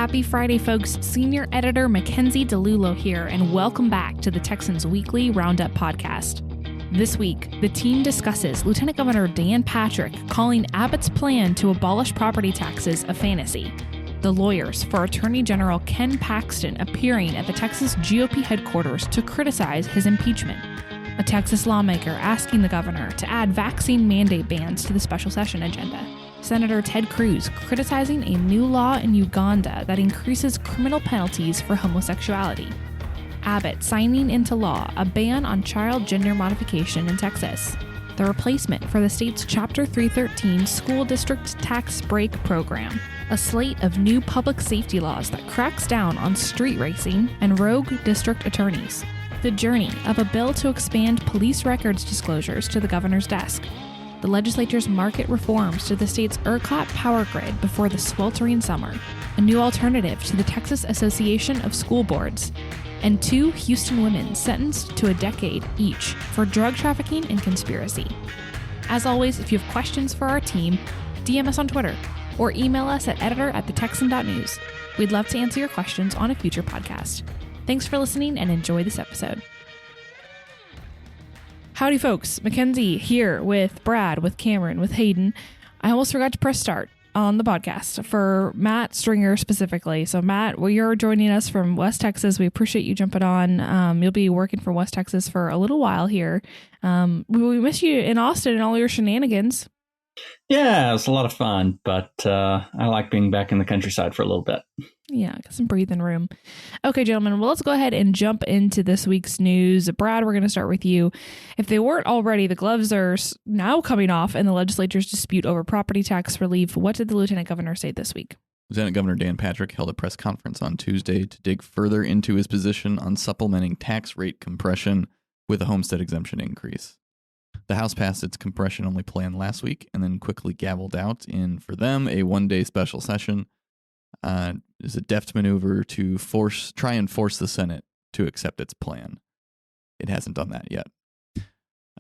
Happy Friday, folks. Senior Editor Mackenzie DeLulo here, and welcome back to the Texan's weekly Roundup podcast. This week, the team discusses Lieutenant Governor Dan Patrick calling Abbott's plan to abolish property taxes a fantasy, the lawyers for Attorney General Ken Paxton appearing at the Texas GOP headquarters to criticize his impeachment, a Texas lawmaker asking the governor to add vaccine mandate bans to the special session agenda, Senator Ted Cruz criticizing a new law in Uganda that increases criminal penalties for homosexuality, Abbott signing into law a ban on child gender modification in Texas, the replacement for the state's Chapter 313 school district tax break program, a slate of new public safety laws that cracks down on street racing and rogue district attorneys, the journey of a bill to expand police records disclosures to the governor's desk, the legislature's market reforms to the state's ERCOT power grid before the sweltering summer, a new alternative to the Texas Association of School Boards, and 2 Houston women sentenced to a decade each for drug trafficking and conspiracy. As always, if you have questions for our team, DM us on Twitter or email us at editor@thetexan.news. We'd love to answer your questions on a future podcast. Thanks for listening and enjoy this episode. Howdy, folks. Mackenzie here with Brad, with Cameron, with Hayden. I almost forgot to press start on the podcast for Matt Stringer specifically. So, Matt, you're joining us from West Texas. We appreciate you jumping on. You'll be working for West Texas for a little while here. We miss you in Austin and all your shenanigans. Yeah, it was a lot of fun, but I like being back in the countryside for a little bit. Yeah, got some breathing room. Okay, gentlemen, well, let's go ahead and jump into this week's news. Brad, we're going to start with you. If they weren't already, the gloves are now coming off in the legislature's dispute over property tax relief. What did the lieutenant governor say this week? Lieutenant Governor Dan Patrick held a press conference on Tuesday to dig further into his position on supplementing tax rate compression with a homestead exemption increase. The House passed its compression-only plan last week and then quickly gavelled out in, for them, a one-day special session. Is a deft maneuver to try and force the Senate to accept its plan. It hasn't done that yet.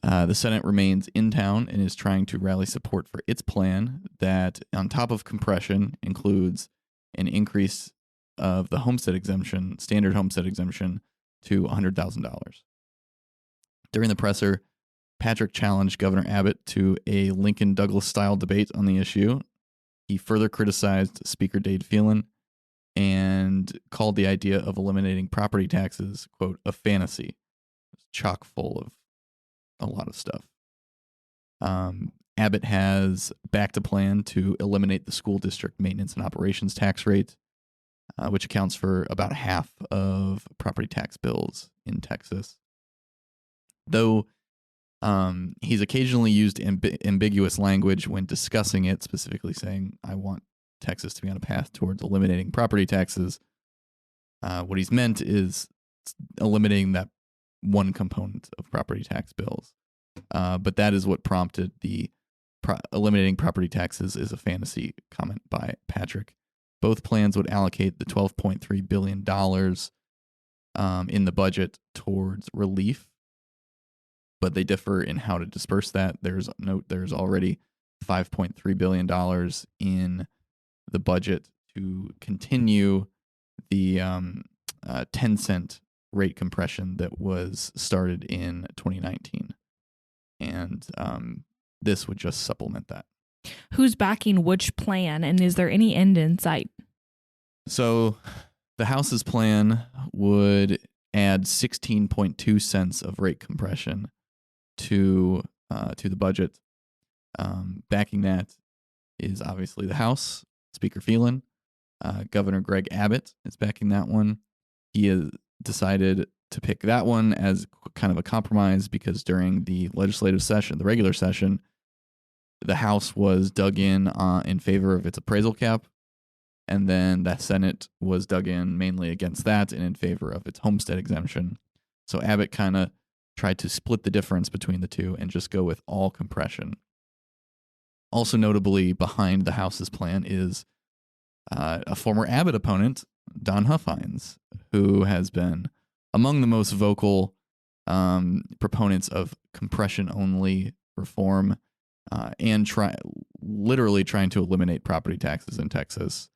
The Senate remains in town and is trying to rally support for its plan that, on top of compression, includes an increase of the homestead exemption, standard homestead exemption, to $100,000. During the presser, Patrick challenged Governor Abbott to a Lincoln Douglas-style debate on the issue. He further criticized Speaker Dade Phelan and called the idea of eliminating property taxes, quote, a fantasy. It's chock full of a lot of stuff. Abbott has backed a plan to eliminate the school district maintenance and operations tax rate, which accounts for about half of property tax bills in Texas. Though he's occasionally used ambiguous language when discussing it, specifically saying, I want Texas to be on a path towards eliminating property taxes. What he's meant is eliminating that one component of property tax bills. But that is what prompted the eliminating property taxes is a fantasy comment by Patrick. Both plans would allocate the $12.3 billion in the budget towards relief, but they differ in how to disperse that. There's already $5.3 billion in the budget to continue the 10-cent rate compression that was started in 2019. And this would just supplement that. Who's backing which plan, and is there any end in sight? So the House's plan would add 16.2 cents of rate compression to the budget. Backing that is obviously the House. Speaker Phelan, Governor Greg Abbott is backing that one. He has decided to pick that one as kind of a compromise because during the legislative session, the regular session, the House was dug in favor of its appraisal cap, and then the Senate was dug in mainly against that and in favor of its homestead exemption. So Abbott kind of tried to split the difference between the two and just go with all compression. Also notably behind the House's plan is a former Abbott opponent, Don Huffines, who has been among the most vocal proponents of compression-only reform and literally trying to eliminate property taxes in Texas.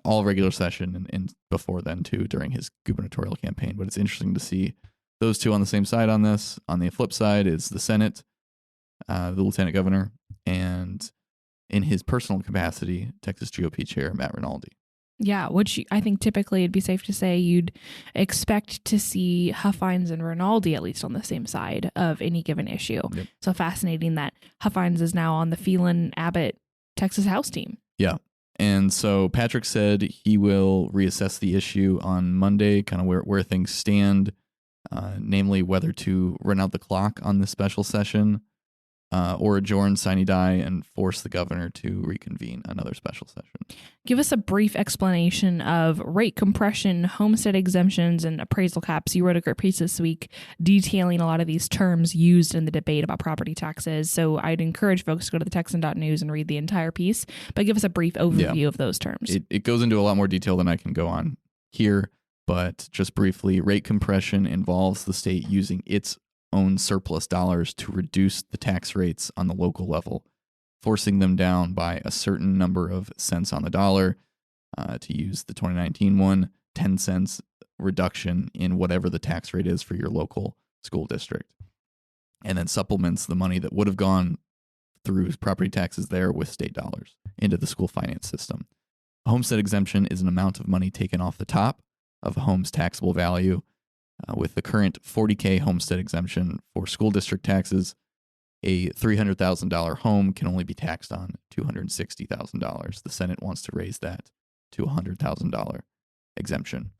all regular session and before then too during his gubernatorial campaign. But it's interesting to see those two on the same side on this. On the flip side is the Senate, the lieutenant governor, and in his personal capacity, Texas GOP chair Matt Rinaldi. Yeah, which I think typically it'd be safe to say you'd expect to see Huffines and Rinaldi at least on the same side of any given issue. Yep. So fascinating that Huffines is now on the Phelan-Abbott Texas House team. Yeah. And so Patrick said he will reassess the issue on Monday, kind of where things stand, namely whether to run out the clock on this special session or adjourn sine die and force the governor to reconvene another special session. Give us a brief explanation of rate compression, homestead exemptions, and appraisal caps. You wrote a great piece this week detailing a lot of these terms used in the debate about property taxes. So I'd encourage folks to go to the Texan.news and read the entire piece, but give us a brief overview of those terms. It goes into a lot more detail than I can go on here, but just briefly, rate compression involves the state using its own surplus dollars to reduce the tax rates on the local level, forcing them down by a certain number of cents on the dollar. To use the 2019 one, 10 cents reduction in whatever the tax rate is for your local school district. And then supplements the money that would have gone through property taxes there with state dollars into the school finance system. A homestead exemption is an amount of money taken off the top of a home's taxable value. With the current $40,000 homestead exemption for school district taxes, a $300,000 home can only be taxed on $260,000. The Senate wants to raise that to a $100,000 exemption.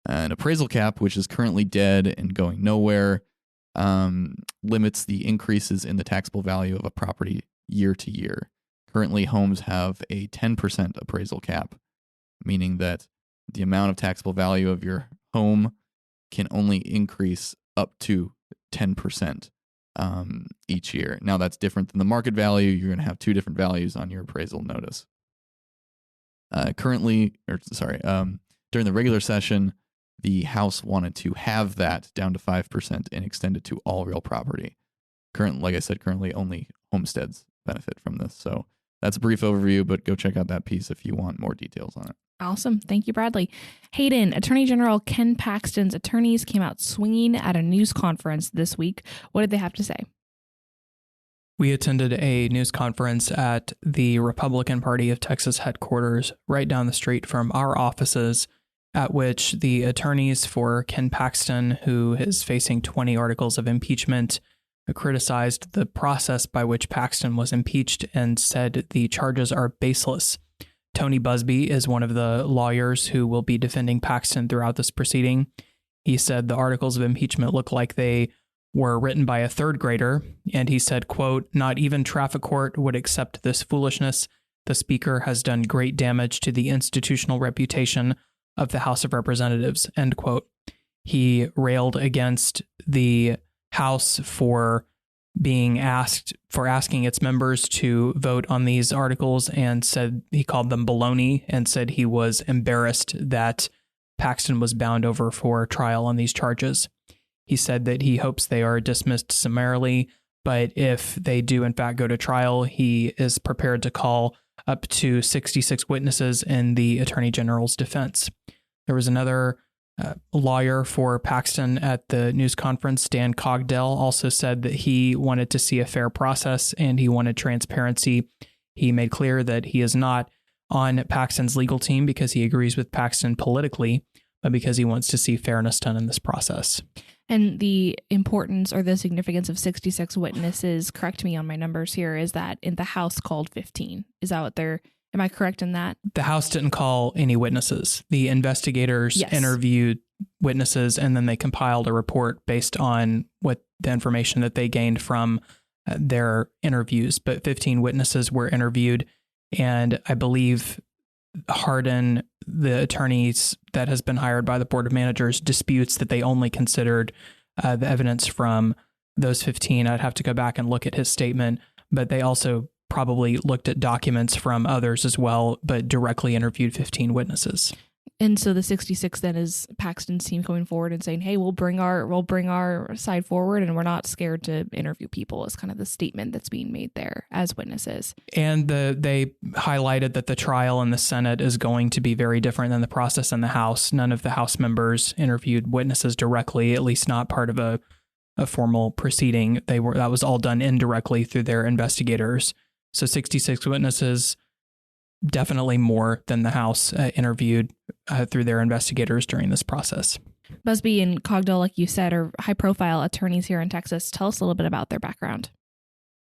An appraisal cap, which is currently dead and going nowhere, limits the increases in the taxable value of a property year to year. Currently, homes have a 10% appraisal cap, meaning that the amount of taxable value of your home can only increase up to 10% each year. Now, that's different than the market value. You're going to have two different values on your appraisal notice. During the regular session, the House wanted to have that down to 5% and extend it to all real property. Currently only homesteads benefit from this. So that's a brief overview, but go check out that piece if you want more details on it. Awesome. Thank you, Bradley. Hayden, Attorney General Ken Paxton's attorneys came out swinging at a news conference this week. What did they have to say? We attended a news conference at the Republican Party of Texas headquarters right down the street from our offices, at which the attorneys for Ken Paxton, who is facing 20 articles of impeachment, criticized the process by which Paxton was impeached and said the charges are baseless. Tony Busby is one of the lawyers who will be defending Paxton throughout this proceeding. He said the articles of impeachment look like they were written by a third grader, and he said, quote, "Not even traffic court would accept this foolishness. The speaker has done great damage to the institutional reputation of the House of Representatives," end quote. He railed against the House for asking its members to vote on these articles, and said he called them baloney, and said he was embarrassed that Paxton was bound over for trial on these charges. He said that he hopes they are dismissed summarily, but if they do in fact go to trial, he is prepared to call up to 66 witnesses in the Attorney General's defense. There was another lawyer for Paxton at the news conference, Dan Cogdell, also said that he wanted to see a fair process and he wanted transparency. He made clear that he is not on Paxton's legal team because he agrees with Paxton politically, but because he wants to see fairness done in this process. And the importance or the significance of 66 witnesses, correct me on my numbers here, is that in the House called 15. Is that what am I correct in that? The House didn't call any witnesses. The investigators interviewed witnesses, and then they compiled a report based on what the information that they gained from their interviews. But 15 witnesses were interviewed, and I believe Hardin, the attorneys that has been hired by the Board of Managers, disputes that they only considered the evidence from those 15. I'd have to go back and look at his statement, but they also probably looked at documents from others as well, but directly interviewed 15 witnesses. And so the 66 then is Paxton's team coming forward and saying, hey, we'll bring our side forward, and we're not scared to interview people, is kind of the statement that's being made there as witnesses. And they highlighted that the trial in the Senate is going to be very different than the process in the House. None of the House members interviewed witnesses directly, at least not part of a formal proceeding. That was all done indirectly through their investigators. So 66 witnesses, definitely more than the House interviewed through their investigators during this process. Busby and Cogdell, like you said, are high-profile attorneys here in Texas. Tell us a little bit about their background.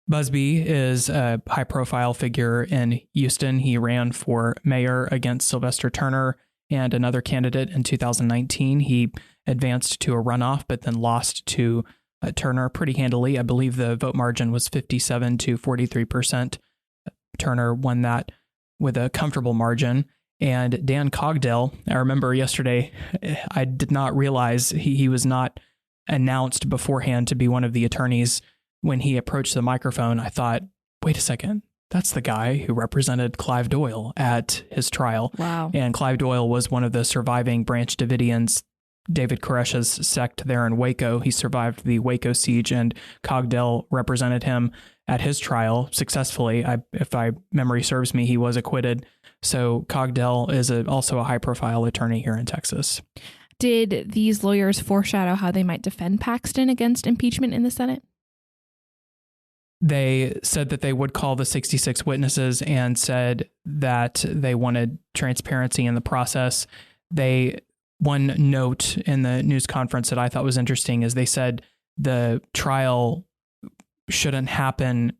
Busby is a high-profile figure in Houston. He ran for mayor against Sylvester Turner and another candidate in 2019. He advanced to a runoff, but then lost to Turner pretty handily. I believe the vote margin was 57 to 43%. Turner won that with a comfortable margin. And Dan Cogdell, I remember yesterday, I did not realize he was not announced beforehand to be one of the attorneys. When he approached the microphone, I thought, wait a second, that's the guy who represented Clive Doyle at his trial. Wow. And Clive Doyle was one of the surviving Branch Davidians, David Koresh's sect there in Waco. He survived the Waco siege, and Cogdell represented him at his trial successfully. If my memory serves me, he was acquitted. So Cogdell is also a high-profile attorney here in Texas. Did these lawyers foreshadow how they might defend Paxton against impeachment in the Senate? They said that they would call the 66 witnesses and said that they wanted transparency in the process. One note in the news conference that I thought was interesting is they said the trial shouldn't happen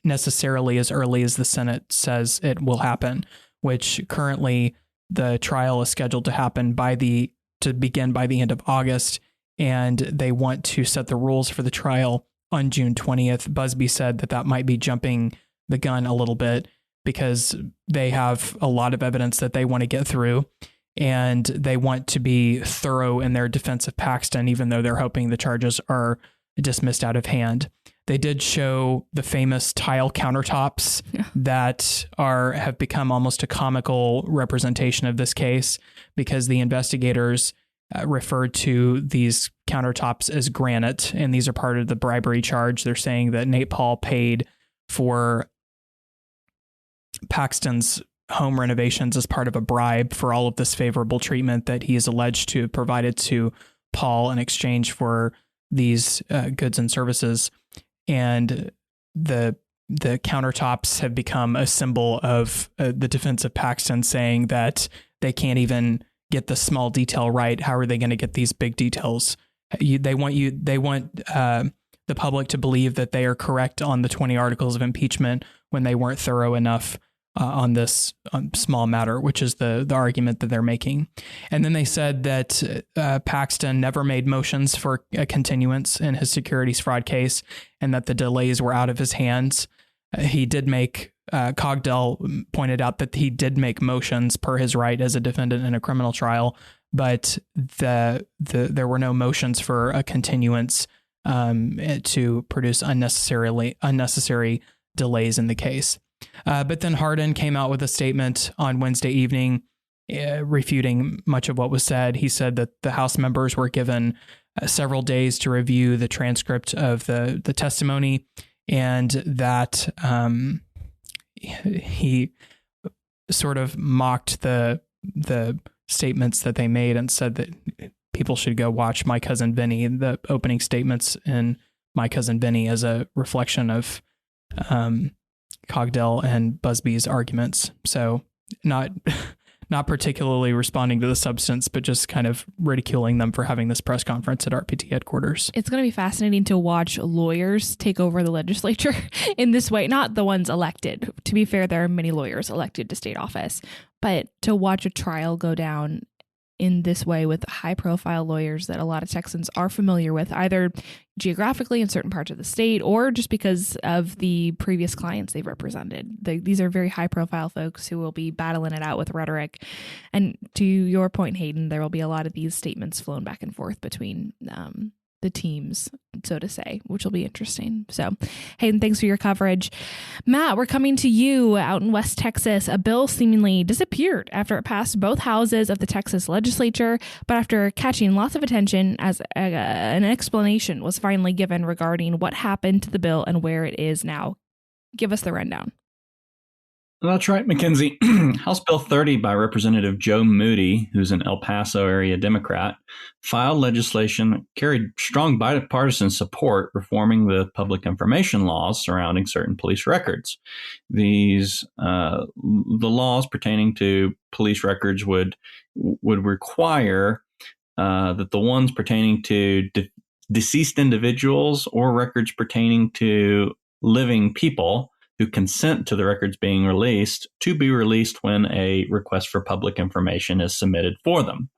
necessarily as early as the Senate says it will happen, which currently the trial is scheduled to begin by the end of August, and they want to set the rules for the trial on June 20th. Busby said that might be jumping the gun a little bit because they have a lot of evidence that they want to get through, and they want to be thorough in their defense of Paxton, even though they're hoping the charges are dismissed out of hand. They did show the famous tile countertops that have become almost a comical representation of this case, because the investigators referred to these countertops as granite, and these are part of the bribery charge. They're saying that Nate Paul paid for Paxton's home renovations as part of a bribe for all of this favorable treatment that he is alleged to have provided to Paul in exchange for these goods and services. And the countertops have become a symbol of the defense of Paxton, saying that they can't even get the small detail right. How are they going to get these big details? They want the public to believe that they are correct on the 20 articles of impeachment when they weren't thorough enough on this small matter, which is the argument that they're making. And then they said that Paxton never made motions for a continuance in his securities fraud case, and that the delays were out of his hands. He did make, Cogdell pointed out that he did make motions per his right as a defendant in a criminal trial, but there were no motions for a continuance to produce unnecessary delays in the case. But then Hardin came out with a statement on Wednesday evening refuting much of what was said. He said that the House members were given several days to review the transcript of the testimony, and that he sort of mocked the statements that they made and said that people should go watch My Cousin Vinny, the opening statements in My Cousin Vinny, as a reflection of Cogdell and Busby's arguments. So not particularly responding to the substance, but just kind of ridiculing them for having this press conference at RPT headquarters. It's going to be fascinating to watch lawyers take over the legislature in this way. Not the ones elected. To be fair, there are many lawyers elected to state office, but to watch a trial go down in this way with high-profile lawyers that a lot of Texans are familiar with, either geographically in certain parts of the state or just because of the previous clients they've represented. These are very high-profile folks who will be battling it out with rhetoric. And to your point, Hayden, there will be a lot of these statements flown back and forth between the teams, so to say, which will be interesting. So, Hayden, thanks for your coverage. Matt, we're coming to you out in West Texas. A bill seemingly disappeared after it passed both houses of the Texas legislature, but after catching lots of attention as an explanation was finally given regarding what happened to the bill and where it is now. Give us the rundown. That's right, Mackenzie. House Bill 30 by Representative Joe Moody, who's an El Paso area Democrat, filed legislation that carried strong bipartisan support reforming the public information laws surrounding certain police records. These the laws pertaining to police records would require that the ones pertaining to deceased individuals or records pertaining to living people who consent to the records being released to be released when a request for public information is submitted for them.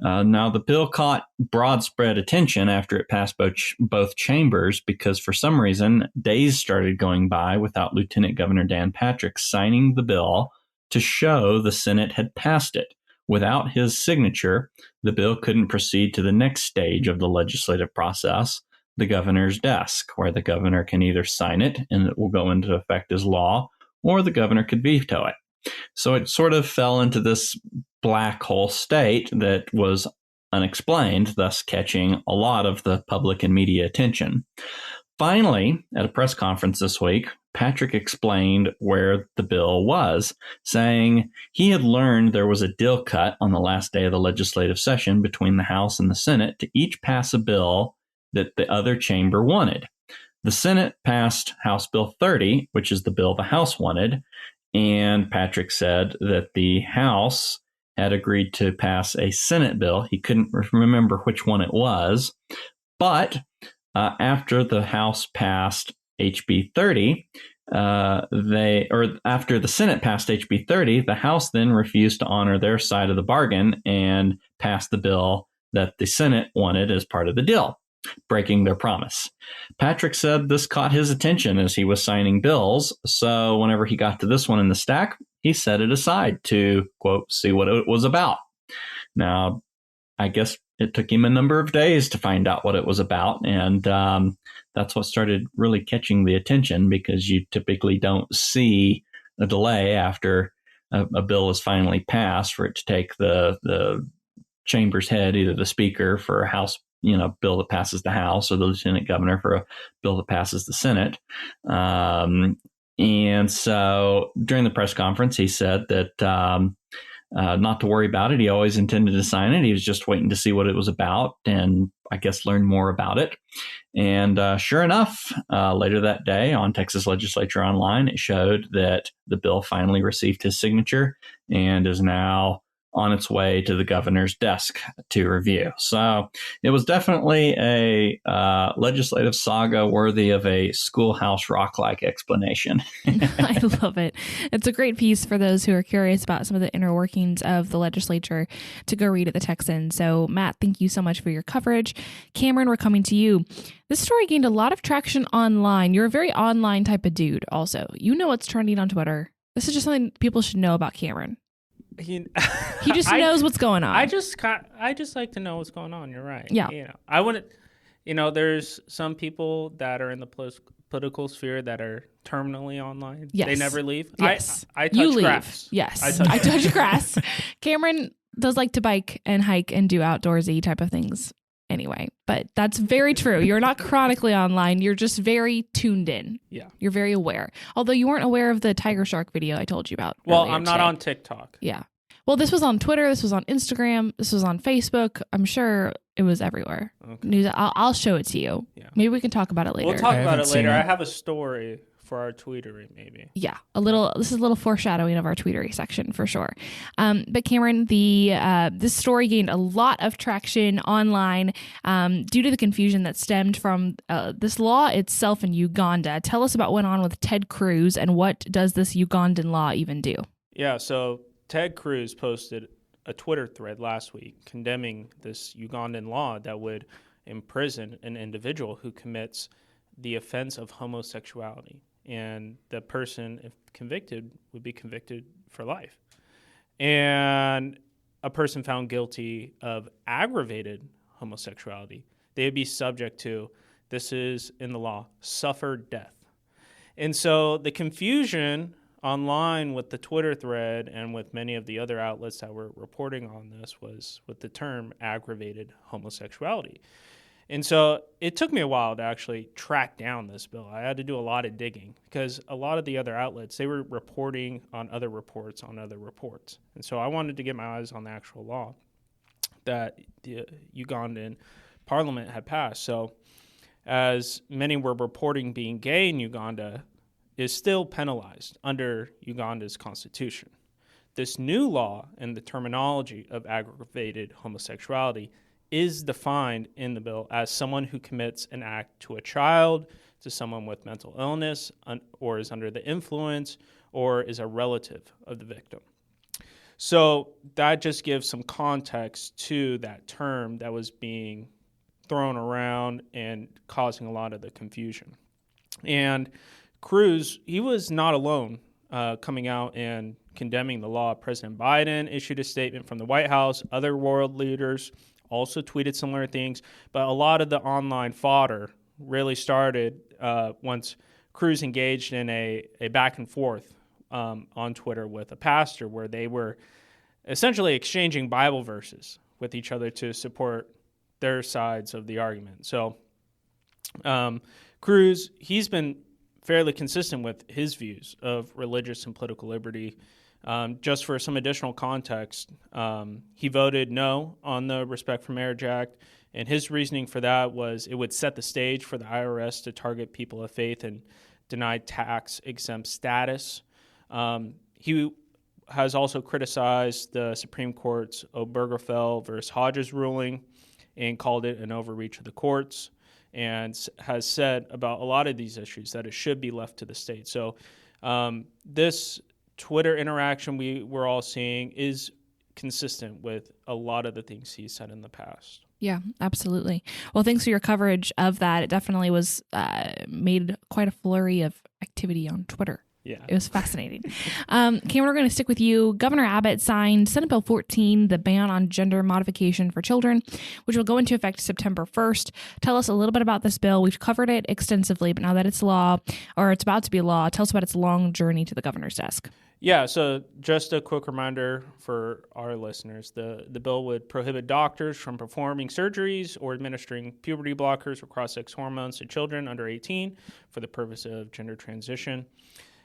Now, the bill caught broad spread attention after it passed both chambers because for some reason, days started going by without Lieutenant Governor Dan Patrick signing the bill to show the Senate had passed it. Without his signature, the bill couldn't proceed to the next stage of the legislative process, the governor's desk, where the governor can either sign it and it will go into effect as law, or the governor could veto it. So it sort of fell into this black hole state that was unexplained, thus catching a lot of the public and media attention. Finally, at a press conference this week, Patrick explained where the bill was, saying he had learned there was a deal cut on the last day of the legislative session between the House and the Senate to each pass a bill that the other chamber wanted. The Senate passed House Bill 30, which is the bill the House wanted, and Patrick said that the House had agreed to pass a Senate bill. He couldn't remember which one it was, but after the House passed HB 30, after the Senate passed HB 30, the House then refused to honor their side of the bargain and passed the bill that the Senate wanted as part of the deal, breaking their promise. Patrick said this caught his attention as he was signing bills, so whenever he got to this one in the stack, he set it aside to, quote, see what it was about. Now, I guess it took him a number of days to find out what it was about, and that's what started really catching the attention, because you typically don't see a delay after a bill is finally passed for it to take the chamber's head, either the speaker for a House bill that passes the House, or the lieutenant governor for a bill that passes the Senate. And so during the press conference, he said that not to worry about it. He always intended to sign it. He was just waiting to see what it was about and I guess learn more about it. And sure enough, later that day on Texas Legislature Online, it showed that the bill finally received his signature and is now on its way to the governor's desk to review. So it was definitely a legislative saga worthy of a Schoolhouse Rock-like explanation. I love it. It's a great piece for those who are curious about some of the inner workings of the legislature to go read at the Texan. So Matt, thank you so much for your coverage. Cameron, we're coming to you. This story gained a lot of traction online. You're a very online type of dude also. You know what's trending on Twitter. This is just something people should know about Cameron. He just knows what's going on. I just like to know what's going on. You're right. Yeah. I wouldn't. There's some people that are in the political sphere that are terminally online. Yes. They never leave. Yes. I touch grass. Yes. I touch grass. Cameron does like to bike and hike and do outdoorsy type of things anyway, but that's very true. You're not chronically online. You're just very tuned in. Yeah. You're very aware. Although you weren't aware of the tiger shark video I told you about. Well, I'm not on TikTok. Yeah. Well, this was on Twitter. This was on Instagram. This was on Facebook. I'm sure it was everywhere. Okay. News. I'll show it to you. Yeah. Maybe we can talk about it later. We'll talk about it later. I have a story for our tweetery, maybe. Yeah, this is a little foreshadowing of our tweetery section for sure. But Cameron, this story gained a lot of traction online due to the confusion that stemmed from this law itself in Uganda. Tell us about what went on with Ted Cruz and what does this Ugandan law even do? Yeah, so Ted Cruz posted a Twitter thread last week condemning this Ugandan law that would imprison an individual who commits the offense of homosexuality. And the person, if convicted, would be convicted for life. And a person found guilty of aggravated homosexuality they would be subject to, this is in the law, suffer death. And so the confusion online with the Twitter thread and with many of the other outlets that were reporting on this was with the term aggravated homosexuality. And so it took me a while to actually track down this bill. I had to do a lot of digging because a lot of the other outlets, they were reporting on other reports on other reports. And so I wanted to get my eyes on the actual law that the Ugandan parliament had passed. So as many were reporting, being gay in Uganda is still penalized under Uganda's constitution. This new law and the terminology of aggravated homosexuality is defined in the bill as someone who commits an act to a child, to someone with mental illness, or is under the influence, or is a relative of the victim. So that just gives some context to that term that was being thrown around and causing a lot of the confusion. And Cruz, he was not alone coming out and condemning the law. President Biden issued a statement from the White House. Other world leaders also tweeted similar things. But a lot of the online fodder really started once Cruz engaged in a back and forth on Twitter with a pastor where they were essentially exchanging Bible verses with each other to support their sides of the argument. So Cruz, he's been fairly consistent with his views of religious and political liberty. Just for some additional context, he voted no on the Respect for Marriage Act, and his reasoning for that was it would set the stage for the IRS to target people of faith and deny tax-exempt status. He has also criticized the Supreme Court's Obergefell versus Hodges ruling and called it an overreach of the courts, and has said about a lot of these issues that it should be left to the state. So this Twitter interaction we're all seeing is consistent with a lot of the things he said in the past. Yeah, absolutely. Well, thanks for your coverage of that. It definitely was made quite a flurry of activity on Twitter. Yeah. It was fascinating. Cameron, we're going to stick with you. Governor Abbott signed Senate Bill 14, the ban on gender modification for children, which will go into effect September 1st. Tell us a little bit about this bill. We've covered it extensively, but now that it's law, or it's about to be law, tell us about its long journey to the governor's desk. Yeah, so just a quick reminder for our listeners, the bill would prohibit doctors from performing surgeries or administering puberty blockers or cross-sex hormones to children under 18 for the purpose of gender transition.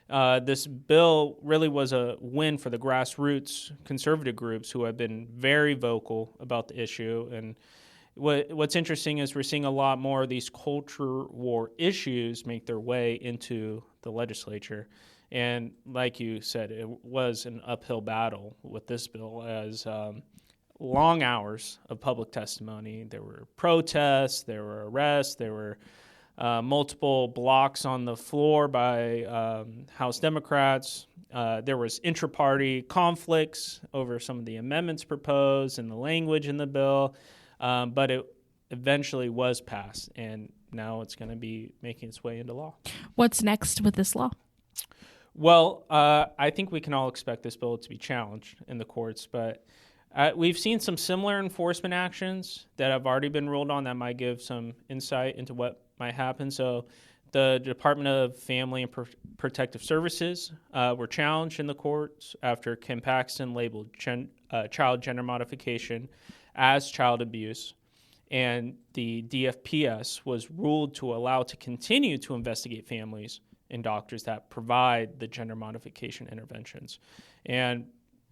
This bill really was a win for the grassroots conservative groups who have been very vocal about the issue. And what's interesting is we're seeing a lot more of these culture war issues make their way into the legislature. And like you said, it was an uphill battle with this bill as long hours of public testimony. There were protests, there were arrests, there were multiple blocks on the floor by House Democrats. There was intra-party conflicts over some of the amendments proposed and the language in the bill, but it eventually was passed, and now it's going to be making its way into law. What's next with this law? Well, I think we can all expect this bill to be challenged in the courts, but we've seen some similar enforcement actions that have already been ruled on that might give some insight into what might happen. So the Department of Family and Protective Services were challenged in the courts after Kim Paxton labeled child gender modification as child abuse, and the DFPS was ruled to allow to continue to investigate families and doctors that provide the gender modification interventions. And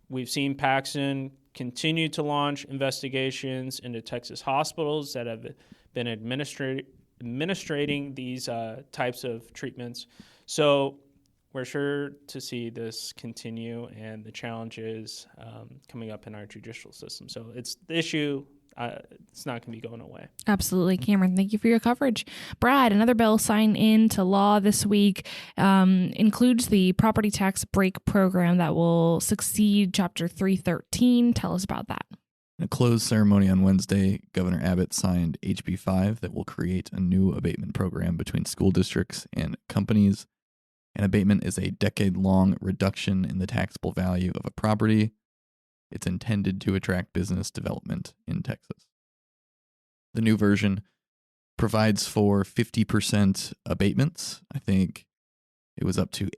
we've seen Paxton continue to launch investigations into Texas hospitals that have been administrating these types of treatments. So we're sure to see this continue and the challenges coming up in our judicial system. So it's the issue. It's not going to be going away. Absolutely. Cameron, thank you for your coverage. Brad, another bill signed into law this week includes the property tax break program that will succeed Chapter 313. Tell us about that. In a closed ceremony on Wednesday, Governor Abbott signed HB 5 that will create a new abatement program between school districts and companies. An abatement is a decade-long reduction in the taxable value of a property. It's intended to attract business development in Texas. The new version provides for 50% abatements. I think it was up to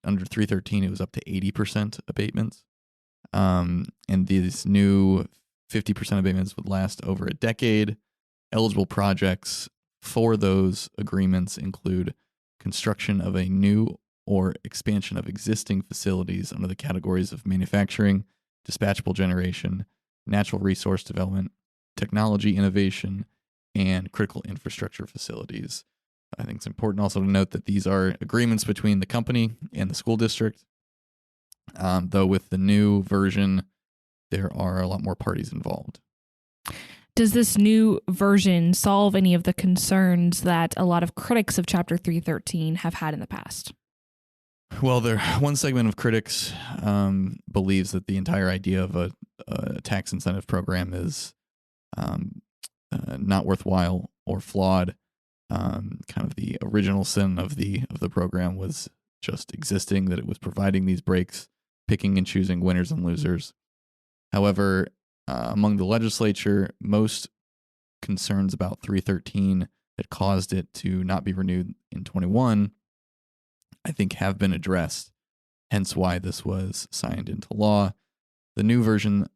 under 313, it was up to 80% abatements. And these new 50% abatements would last over a decade. Eligible projects for those agreements include construction of a new or expansion of existing facilities under the categories of manufacturing, dispatchable generation, natural resource development, technology innovation, and critical infrastructure facilities. I think it's important also to note that these are agreements between the company and the school district. Though with the new version, there are a lot more parties involved. Does this new version solve any of the concerns that a lot of critics of Chapter 313 have had in the past? Well, one segment of critics believes that the entire idea of a tax incentive program is not worthwhile or flawed. Kind of the original sin of the program was just existing, that it was providing these breaks, picking and choosing winners and losers. However, among the legislature, most concerns about 313 that caused it to not be renewed in 21, I think, have been addressed, hence why this was signed into law. The new version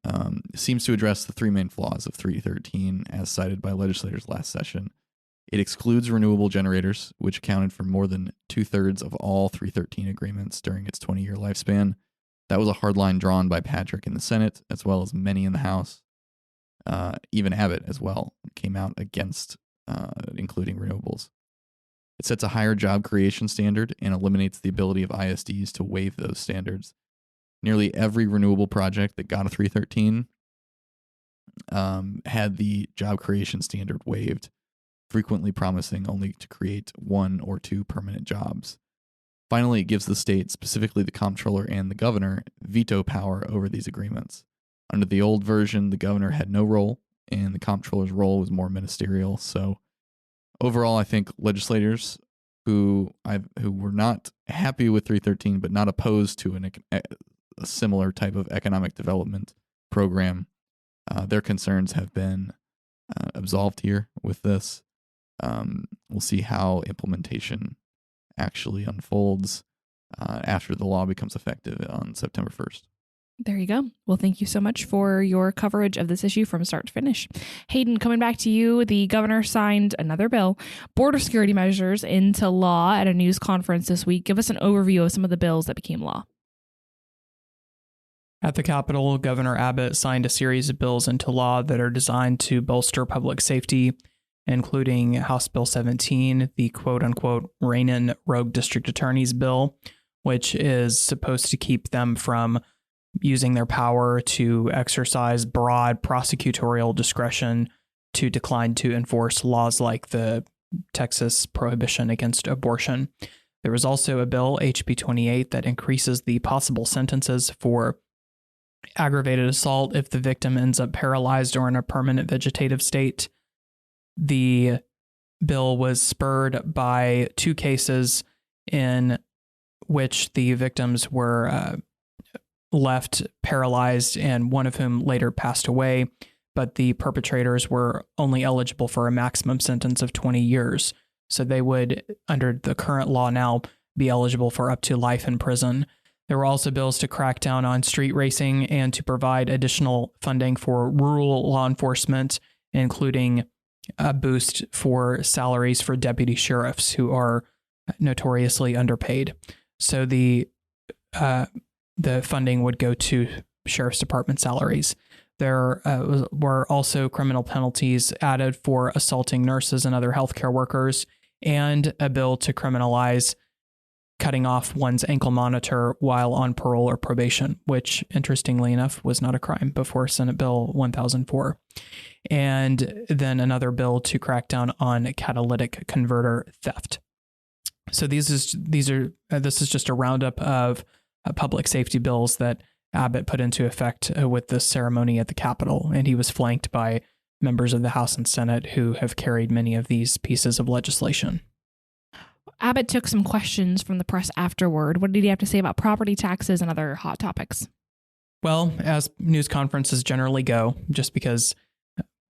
seems to address the three main flaws of 313 as cited by legislators last session. It excludes renewable generators, which accounted for more than 2/3 of all 313 agreements during its 20-year lifespan. That was a hard line drawn by Patrick in the Senate, as well as many in the House. Even Abbott, as well, came out against including renewables. It sets a higher job creation standard and eliminates the ability of ISDs to waive those standards. Nearly every renewable project that got a 313 had the job creation standard waived, frequently promising only to create 1 or 2 permanent jobs. Finally, it gives the state, specifically the comptroller and the governor, veto power over these agreements. Under the old version, the governor had no role, and the comptroller's role was more ministerial. So overall, I think legislators who were not happy with 313 but not opposed to a similar type of economic development program, their concerns have been absolved here with this. We'll see how implementation actually unfolds after the law becomes effective on September 1st. There you go. Well, thank you so much for your coverage of this issue from start to finish. Hayden, coming back to you, the governor signed another bill, border security measures, into law at a news conference this week. Give us an overview of some of the bills that became law. At the Capitol, Governor Abbott signed a series of bills into law that are designed to bolster public safety, including House Bill 17, the quote-unquote rein-in rogue district attorneys bill, which is supposed to keep them from using their power to exercise broad prosecutorial discretion to decline to enforce laws like the Texas prohibition against abortion. There was also a bill, HB 28, that increases the possible sentences for aggravated assault if the victim ends up paralyzed or in a permanent vegetative state. The bill was spurred by 2 cases in which the victims were left paralyzed, and one of whom later passed away, but the perpetrators were only eligible for a maximum sentence of 20 years. So they would, under the current law now, be eligible for up to life in prison. There were also bills to crack down on street racing and to provide additional funding for rural law enforcement, including a boost for salaries for deputy sheriffs who are notoriously underpaid. So the funding would go to sheriff's department salaries. There were also criminal penalties added for assaulting nurses and other healthcare workers, and a bill to criminalize cutting off one's ankle monitor while on parole or probation, which, interestingly enough, was not a crime before Senate Bill 1004. And then another bill to crack down on catalytic converter theft. So this is just a roundup of public safety bills that Abbott put into effect with this ceremony at the Capitol, and he was flanked by members of the House and Senate who have carried many of these pieces of legislation. Abbott took some questions from the press afterward. What did he have to say about property taxes and other hot topics? Well, as news conferences generally go, just because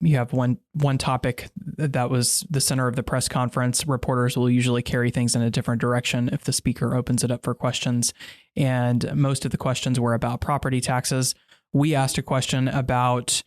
you have one topic that was the center of the press conference. Reporters will usually carry things in a different direction if the speaker opens it up for questions. And most of the questions were about property taxes. We asked a question about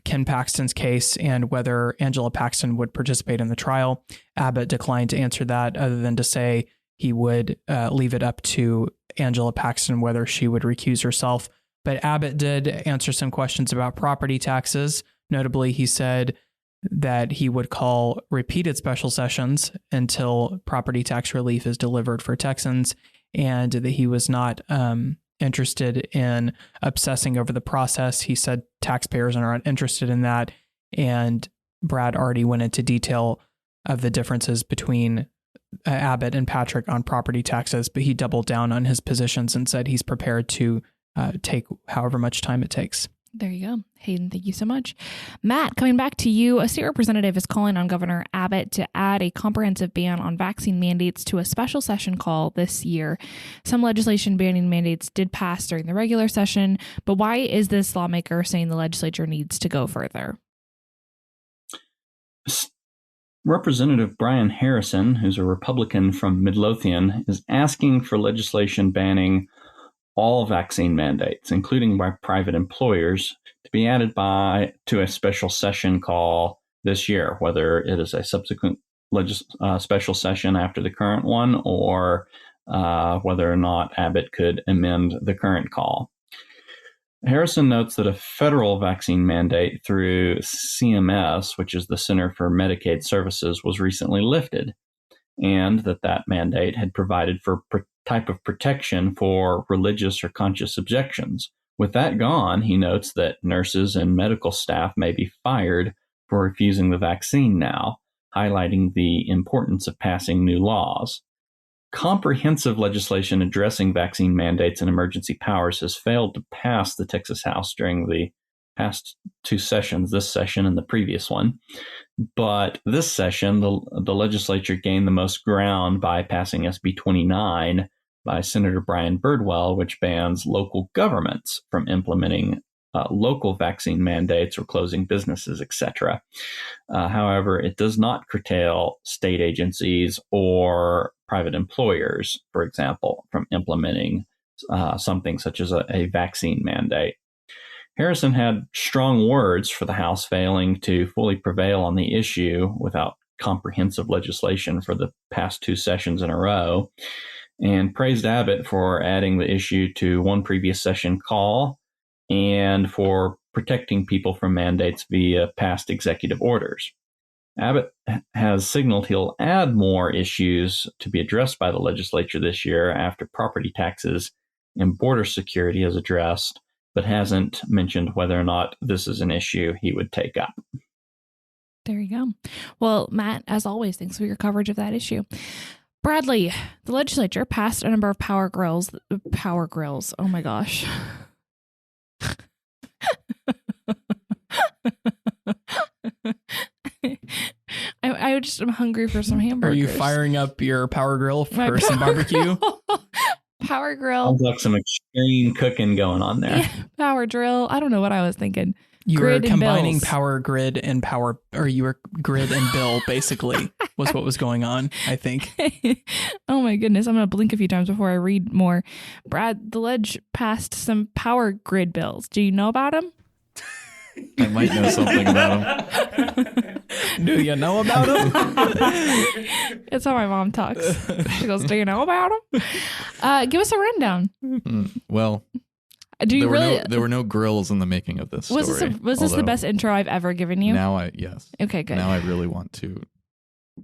Ken Paxton's case and whether Angela Paxton would participate in the trial. Abbott declined to answer that, other than to say he would leave it up to Angela Paxton whether she would recuse herself. But Abbott did answer some questions about property taxes. Notably, he said that he would call repeated special sessions until property tax relief is delivered for Texans, and that he was not interested in obsessing over the process. He said taxpayers are not interested in that. And Brad already went into detail of the differences between Abbott and Patrick on property taxes, but he doubled down on his positions and said he's prepared to take however much time it takes. There you go. Hayden, thank you so much. Matt, coming back to you, a state representative is calling on Governor Abbott to add a comprehensive ban on vaccine mandates to a special session call this year. Some legislation banning mandates did pass during the regular session, but why is this lawmaker saying the legislature needs to go further? Representative Brian Harrison, who's a Republican from Midlothian, is asking for legislation banning all vaccine mandates, including by private employers, to be added to a special session call this year, whether it is a subsequent special session after the current one, or whether or not Abbott could amend the current call. Harrison notes that a federal vaccine mandate through CMS, which is the Center for Medicaid Services, was recently lifted, and that mandate had provided for type of protection for religious or conscious objections. With that gone, he notes that nurses and medical staff may be fired for refusing the vaccine now, highlighting the importance of passing new laws. Comprehensive legislation addressing vaccine mandates and emergency powers has failed to pass the Texas House during the past two sessions, this session and the previous one. But this session, the legislature gained the most ground by passing SB 29 by Senator Brian Birdwell, which bans local governments from implementing local vaccine mandates or closing businesses, etc. However, it does not curtail state agencies or private employers, for example, from implementing something such as a vaccine mandate. Harrison had strong words for the House failing to fully prevail on the issue without comprehensive legislation for the past two sessions in a row, and praised Abbott for adding the issue to one previous session call and for protecting people from mandates via past executive orders. Abbott has signaled he'll add more issues to be addressed by the legislature this year after property taxes and border security is addressed, but hasn't mentioned whether or not this is an issue he would take up. There you go. Well, Matt, as always, thanks for your coverage of that issue. Bradley, the legislature passed a number of power grills. Oh my gosh. I'm hungry for some hamburgers. Are you firing up your Power Grill for some barbecue? Power Grill. Sounds like some extreme cooking going on there. Yeah, Power Drill. I don't know what I was thinking. You Grid were combining bills. Power Grid and Power, or you were Grid and Bill, basically, was what was going on, I think. Oh my goodness. I'm going to blink a few times before I read more. Brad, the ledge passed some Power Grid bills. Do you know about them? I might know something about them. Do you know about them? It's how my mom talks. She goes, do you know about them? Give us a rundown. Well, do you there were no grills in the making of this story. Was this the best intro I've ever given you? Yes. Okay, good. Now I really want to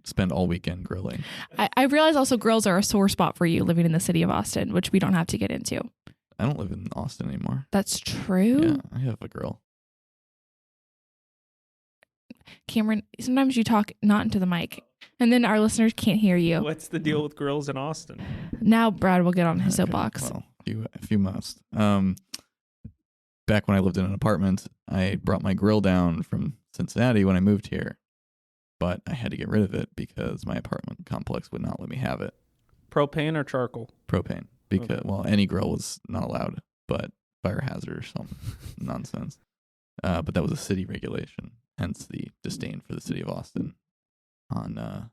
spend all weekend grilling. I realize also grills are a sore spot for you living in the city of Austin, which we don't have to get into. I don't live in Austin anymore. That's true. Yeah, I have a grill. Cameron, sometimes you talk not into the mic, and then our listeners can't hear you. What's the deal with grills in Austin? Now Brad will get on his soapbox. Well, if you must. Back when I lived in an apartment, I brought my grill down from Cincinnati when I moved here, but I had to get rid of it because my apartment complex would not let me have it. Propane or charcoal? Propane, because any grill was not allowed, but fire hazard or some nonsense. But that was a city regulation. hence the disdain for the city of Austin on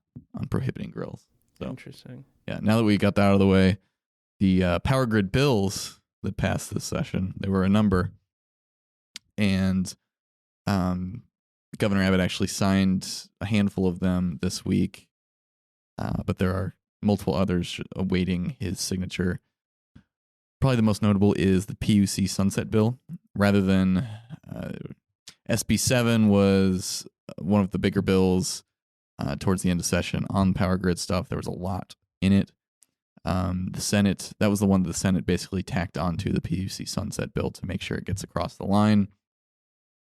prohibiting grills. So, interesting. Yeah, now that we got that out of the way, the power grid bills that passed this session, there were a number, and Governor Abbott actually signed a handful of them this week, but there are multiple others awaiting his signature. Probably the most notable is the PUC sunset bill. Rather than SB 7 was one of the bigger bills towards the end of session on power grid stuff. There was a lot in it. The Senate, that was the one that the Senate basically tacked onto the PUC sunset bill to make sure it gets across the line.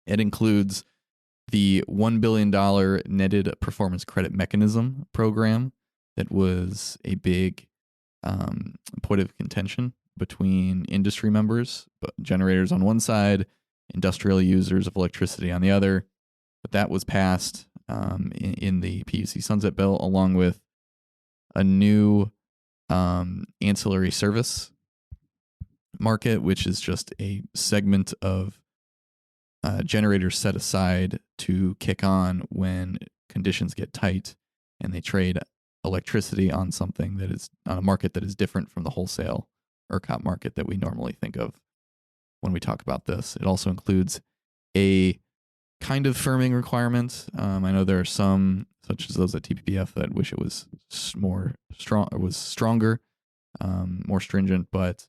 It includes the $1 billion netted performance credit mechanism program that was a big point of contention between industry members, but generators on one side, industrial users of electricity on the other. But that was passed in the PUC sunset bill, along with a new ancillary service market, which is just a segment of generators set aside to kick on when conditions get tight and they trade electricity on something that is on a market that is different from the wholesale ERCOT market that we normally think of when we talk about this. It also includes a kind of firming requirement. I know there are some, such as those at TPPF, that wish it was stronger, more stringent, but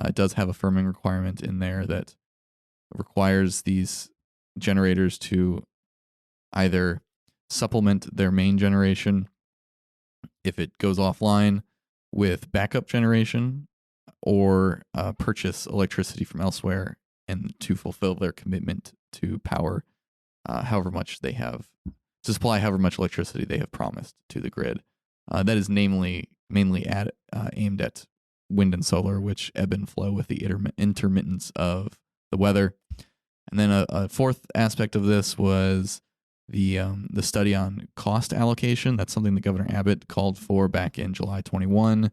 it does have a firming requirement in there that requires these generators to either supplement their main generation if it goes offline with backup generation, or purchase electricity from elsewhere and to fulfill their commitment to power however much they have, to supply however much electricity they have promised to the grid. That is mainly aimed at wind and solar, which ebb and flow with the intermittence of the weather. And then a fourth aspect of this was the study on cost allocation. That's something that Governor Abbott called for back in July 21.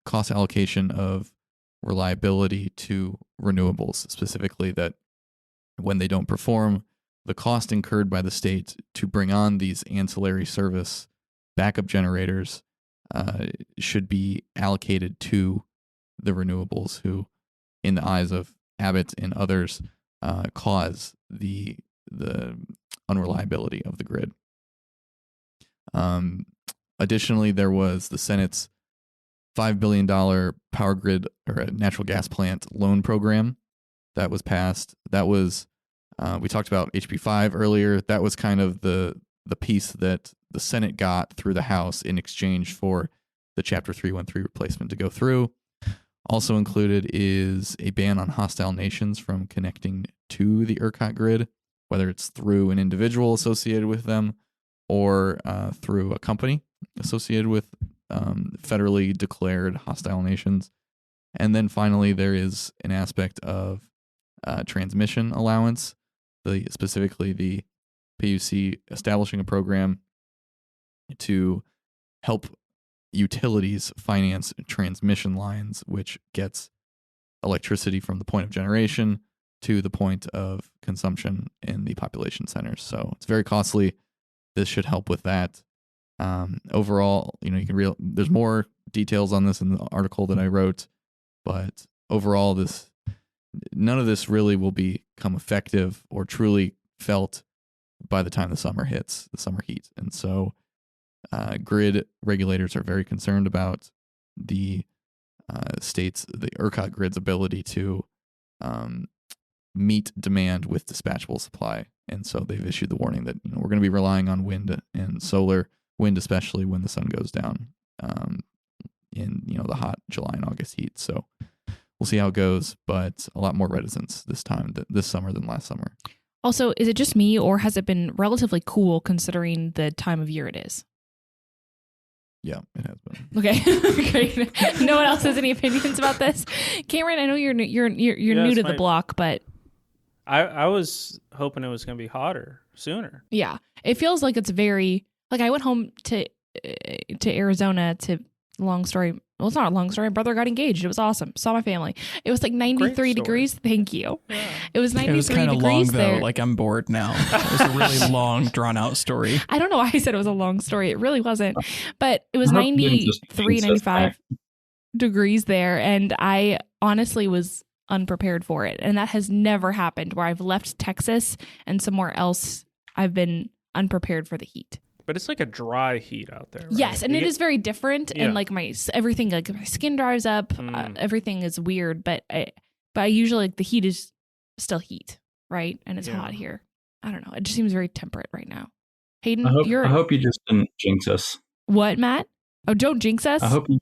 Cost allocation of reliability to renewables, specifically that when they don't perform, the cost incurred by the state to bring on these ancillary service backup generators should be allocated to the renewables, who, in the eyes of Abbott and others, cause the unreliability of the grid. Additionally, there was the Senate's $5 billion power grid or a natural gas plant loan program that was passed. That was, we talked about HB 5 earlier. That was kind of the piece that the Senate got through the House in exchange for the Chapter 313 replacement to go through. Also included is a ban on hostile nations from connecting to the ERCOT grid, whether it's through an individual associated with them or through a company associated with federally declared hostile nations. And then finally, there is an aspect of transmission allowance, specifically the PUC establishing a program to help utilities finance transmission lines, which gets electricity from the point of generation to the point of consumption in the population centers. So it's very costly. This should help with that. Overall, you can there's more details on this in the article that I wrote, but overall, none of this really will become effective or truly felt by the time the summer hits, the summer heat. And so grid regulators are very concerned about the ERCOT grid's ability to meet demand with dispatchable supply. And so they've issued the warning that we're going to be relying on wind and solar, wind especially when the sun goes down in the hot July and August heat. So we'll see how it goes, but a lot more reticence this summer than last summer. Also, is it just me, or has it been relatively cool considering the time of year it is? Yeah, it has been. Okay, great. No one else has any opinions about this. Cameron, I know you're new to the block, but I was hoping it was going to be hotter sooner. Yeah, it feels like it's very, like I went home to Arizona to, long story well, it's not a long story. My brother got engaged. It was awesome. Saw my family. It was like 93 degrees. Thank you. Yeah. It was 93 degrees. It was kind of long there. Though. Like I'm bored now. It was a really long, drawn out story. I don't know why I said it was a long story. It really wasn't. But it was 93, 95 degrees there. And I honestly was unprepared for it. And that has never happened where I've left Texas and somewhere else I've been unprepared for the heat. But it's like a dry heat out there, right? Yes, and it is very different. Yeah. And like everything, like my skin dries up. Everything is weird. But I usually, like, the heat is still heat, right? And it's hot here. I don't know. It just seems very temperate right now. Hayden, I hope you just didn't jinx us. What, Matt? Oh, don't jinx us? I hope you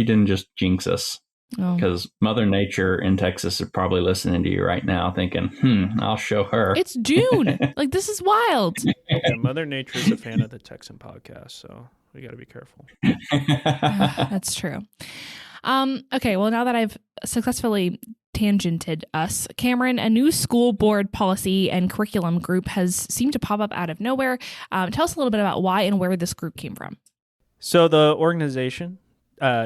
didn't just jinx us. Because Mother Nature in Texas is probably listening to you right now thinking, I'll show her. It's June. Like, this is wild. Yeah, Mother Nature is a fan of the Texan podcast, so we got to be careful. That's true. Okay, well, now that I've successfully tangented us, Cameron, a new school board policy and curriculum group has seemed to pop up out of nowhere. Tell us a little bit about why and where this group came from. So the organization,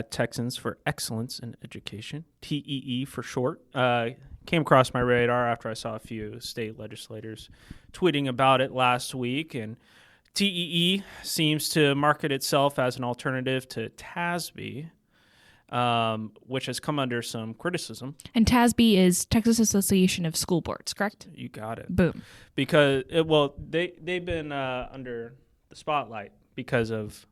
Texans for Excellence in Education, TEE for short, came across my radar after I saw a few state legislators tweeting about it last week. And TEE seems to market itself as an alternative to TASB, which has come under some criticism. And TASB is Texas Association of School Boards, correct? You got it. Boom. Because, they've been under the spotlight because of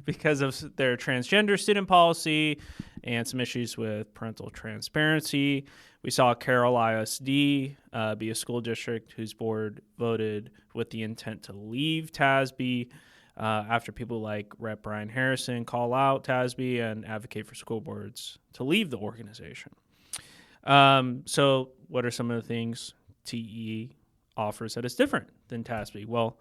their transgender student policy and some issues with parental transparency. We saw Carroll ISD be a school district whose board voted with the intent to leave TASB after people like Rep. Brian Harrison call out TASB and advocate for school boards to leave the organization. So what are some of the things TE offers that is different than TASB? Well,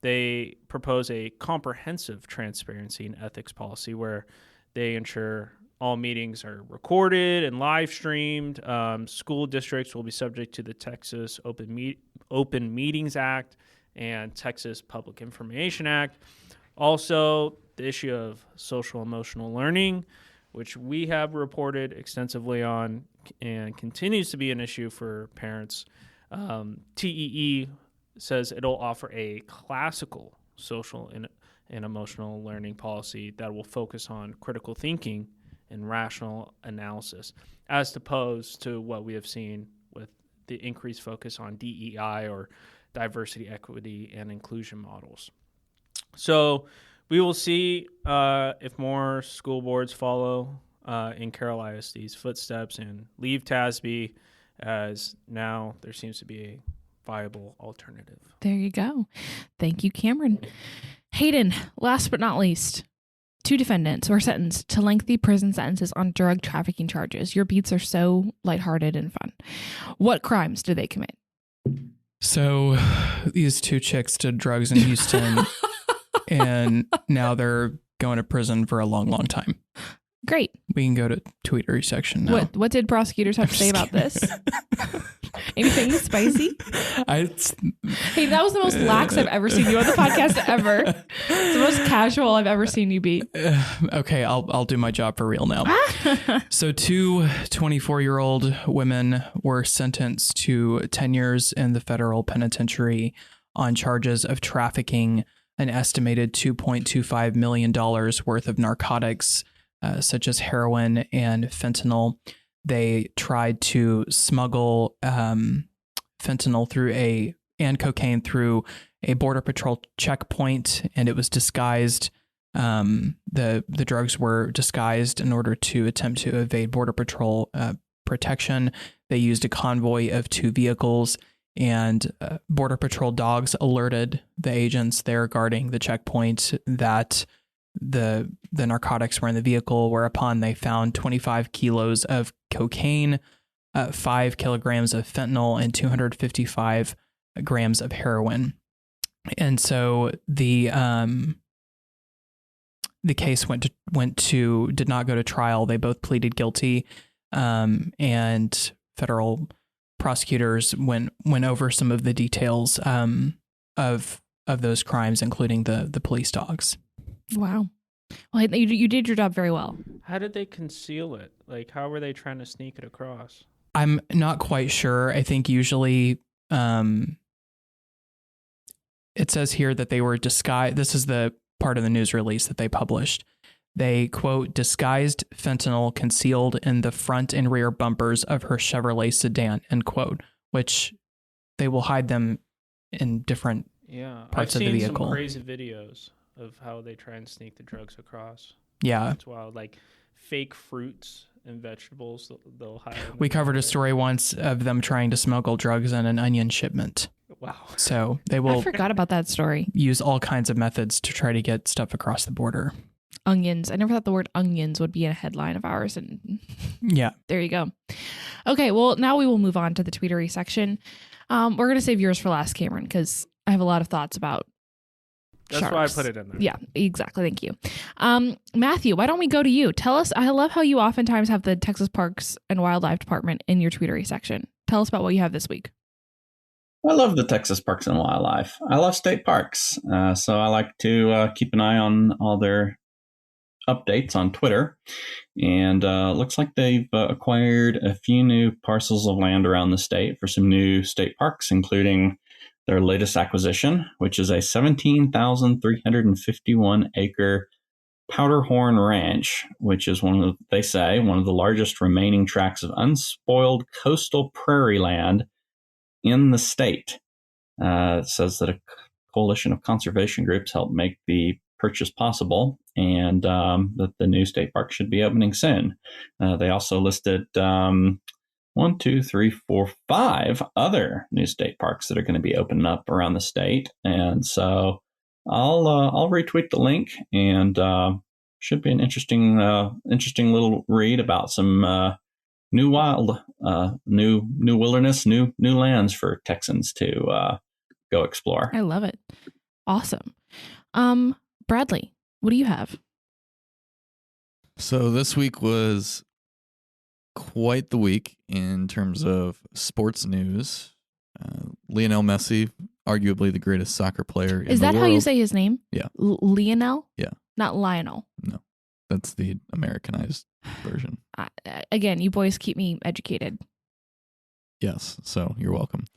they propose a comprehensive transparency and ethics policy where they ensure all meetings are recorded and live streamed. School districts will be subject to the Texas Open Meetings Act and Texas Public Information Act. Also, the issue of social emotional learning, which we have reported extensively on and continues to be an issue for parents. TEE says it'll offer a classical social and emotional learning policy that will focus on critical thinking and rational analysis, as opposed to what we have seen with the increased focus on DEI or diversity, equity, and inclusion models. So we will see if more school boards follow in Carroll ISD's footsteps and leave TASB, as now there seems to be a viable alternative. There you go. Thank you, Cameron. Hayden, last but not least, 2 defendants were sentenced to lengthy prison sentences on drug trafficking charges. Your beats are so lighthearted and fun. What crimes did they commit? So these 2 chicks did drugs in Houston and now they're going to prison for a long, long time. Great. We can go to Tweetery section now. What did prosecutors have to say about this? Anything spicy? Hey, that was the most lax I've ever seen you on the podcast ever. It's the most casual I've ever seen you be. Okay, I'll do my job for real now. So 2 24-year-old women were sentenced to 10 years in the federal penitentiary on charges of trafficking an estimated $2.25 million worth of narcotics, such as heroin and fentanyl. They tried to smuggle fentanyl and cocaine through a Border Patrol checkpoint, and it was disguised. The drugs were disguised in order to attempt to evade Border Patrol protection. They used a convoy of 2 vehicles, and Border Patrol dogs alerted the agents there guarding the checkpoint that the narcotics were in the vehicle, whereupon they found 25 kilos of cocaine, 5 kilograms of fentanyl, and 255 grams of heroin. And so the case did not go to trial. They both pleaded guilty, and federal prosecutors went over some of the details of those crimes, including the police dogs. Wow. Well, you did your job very well. How did they conceal it? Like, how were they trying to sneak it across? I'm not quite sure. I think usually it says here that they were disguised. This is the part of the news release that they published. They, quote, disguised fentanyl concealed in the front and rear bumpers of her Chevrolet sedan, end quote, which they will hide them in different parts of the vehicle. I've seen some crazy videos of how they try and sneak the drugs across. Yeah. It's wild. Like fake fruits and vegetables they'll hide. We covered a story once of them trying to smuggle drugs in an onion shipment. Wow. So they will I forgot about that story. use all kinds of methods to try to get stuff across the border. Onions. I never thought the word onions would be in a headline of ours. And yeah, there you go. Okay, well, now we will move on to the tweetery section. We're going to save yours for last, Cameron, because I have a lot of thoughts about That's sharks. why I put it in there. Yeah, exactly. Thank you. Matthew, why don't we go to you? Tell us, I love how you oftentimes have the Texas Parks and Wildlife Department in your tweetery section. Tell us about what you have this week. I love the Texas Parks and Wildlife. I love state parks. So I like to keep an eye on all their updates on Twitter. And looks like they've acquired a few new parcels of land around the state for some new state parks, including their latest acquisition, which is a 17,351 acre Powderhorn Ranch, which is one of the largest remaining tracts of unspoiled coastal prairie land in the state. It says that a coalition of conservation groups helped make the purchase possible, and that the new state park should be opening soon. They also listed 5 other new state parks that are going to be opening up around the state. And so I'll retweet the link, and should be an interesting little read about some new wilderness, new lands for Texans to go explore. I love it. Awesome. Bradley, what do you have? So this week was quite the week in terms of sports news. Lionel Messi, arguably the greatest soccer player in the world. Is that how you say his name? Yeah. Lionel? Yeah. Not Lionel. No, that's the Americanized version. Again, you boys keep me educated. Yes, so you're welcome.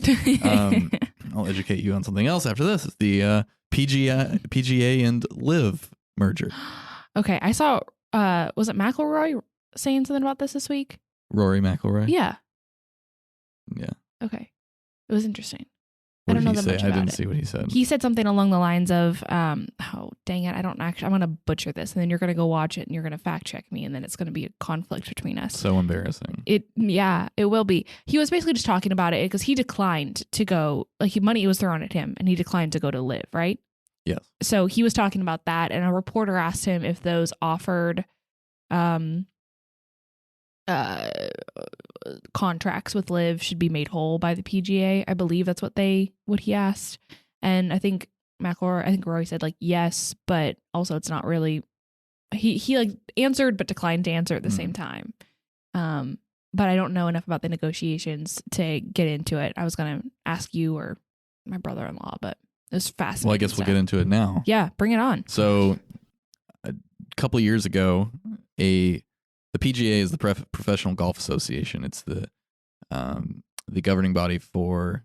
I'll educate you on something else after this. It's the PGA and Live merger. Okay, I saw, was it McIlroy saying something about this week? Rory McIlroy? Yeah. Yeah. Okay. It was interesting. What I don't did know he that say? much I about didn't it. see what he said. He said something along the lines of, oh, dang it, I'm going to butcher this, and then you're going to go watch it, and you're going to fact check me, and then it's going to be a conflict between us. So embarrassing. It will be. He was basically just talking about it because he declined to go, money was thrown at him, and he declined to go to Live, right? Yes. So he was talking about that, and a reporter asked him if those offered contracts with Live should be made whole by the PGA. I believe that's what he asked. And I think Rory said yes, but also it's not really, he answered but declined to answer at the same time. But I don't know enough about the negotiations to get into it. I was going to ask you or my brother-in-law, but it was fascinating. Well, I guess we'll get into it now. Yeah, bring it on. So a couple of years ago, the PGA is the Professional Golf Association. It's the governing body for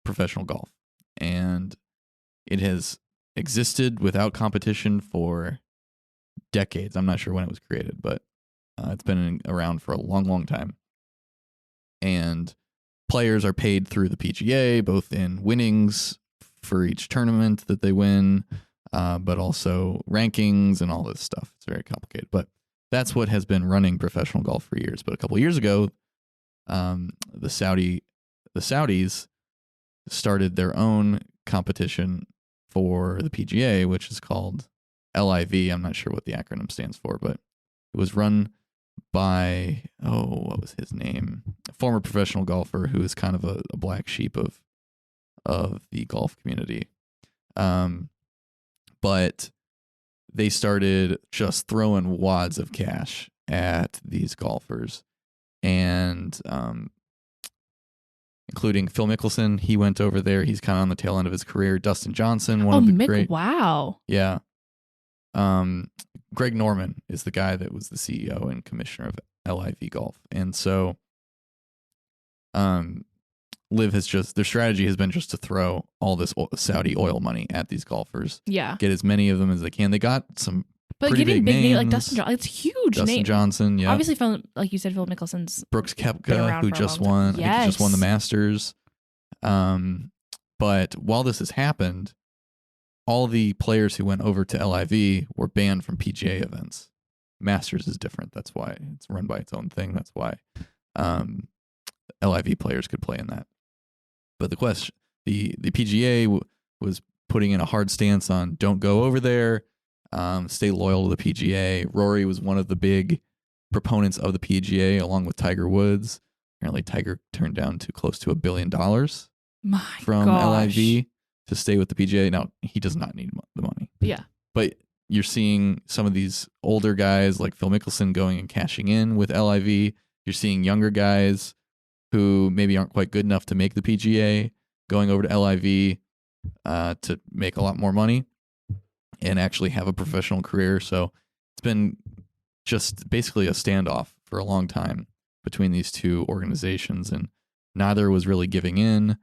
professional golf, and it has existed without competition for decades. I'm not sure when it was created, but it's been around for a long, long time. And players are paid through the PGA, both in winnings for each tournament that they win, but also rankings and all this stuff. It's very complicated, but that's what has been running professional golf for years. But a couple of years ago, the Saudis started their own competition for the PGA, which is called LIV. I'm not sure what the acronym stands for, but it was run by, what was his name? A former professional golfer who is kind of a black sheep of the golf community. But they started just throwing wads of cash at these golfers, and including Phil Mickelson. He went over there. He's kind of on the tail end of his career. Dustin Johnson, one of the great. Wow. Yeah. Greg Norman is the guy that was the CEO and commissioner of LIV Golf. And so Liv has their strategy has been just to throw all this Saudi oil money at these golfers. Yeah. Get as many of them as they can. They got some But pretty getting big names. like Dustin Johnson, it's huge Dustin name. Johnson, yeah. Obviously, like you said, Phil Mickelson's Brooks been Koepka, around who for a just long time. won. I think he just won the Masters. But while this has happened, all the players who went over to LIV were banned from PGA events. Masters is different. That's why it's run by its own thing. That's why LIV players could play in that. But the PGA was putting in a hard stance on don't go over there, stay loyal to the PGA. Rory was one of the big proponents of the PGA, along with Tiger Woods. Apparently, Tiger turned down to close to $1 billion from LIV to stay with the PGA. Now, he does not need the money. Yeah. But you're seeing some of these older guys like Phil Mickelson going and cashing in with LIV. You're seeing younger guys who maybe aren't quite good enough to make the PGA going over to LIV to make a lot more money and actually have a professional career. So it's been just basically a standoff for a long time between these two organizations, and neither was really giving in.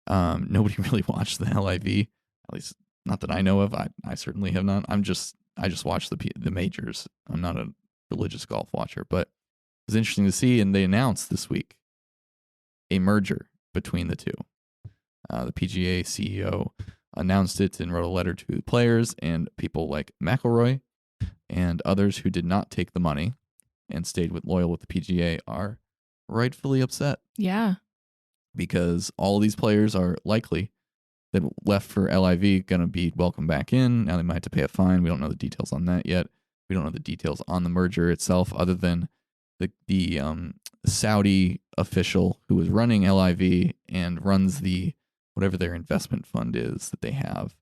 Nobody really watched the LIV, at least not that I know of. I certainly have not. I just watch the majors. I'm not a religious golf watcher, but it was interesting to see. And they announced this week a merger between the two. The PGA CEO announced it and wrote a letter to the players, and people like McIlroy and others who did not take the money and stayed loyal with the PGA are rightfully upset. Yeah. Because all of these players are likely that left for LIV going to be welcomed back in. Now they might have to pay a fine. We don't know the details on that yet. We don't know the details on the merger itself, other than the Saudi official who is running LIV and runs whatever their investment fund is that they have,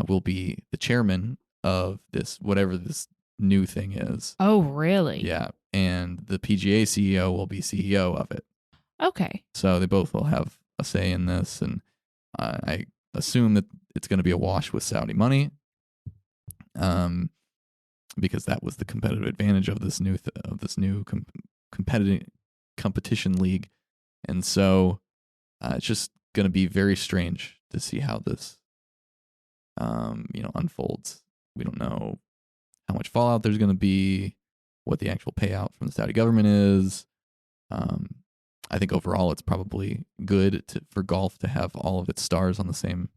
will be the chairman of whatever this new thing is. Oh, really? Yeah. And the PGA CEO will be CEO of it. Okay. So they both will have a say in this, and I assume that it's going to be a wash with Saudi money, because that was the competitive advantage of this new competition league, and so it's just going to be very strange to see how this unfolds. We don't know how much fallout there's going to be, what the actual payout from the Saudi government is. I think overall it's probably good for golf to have all of its stars on the same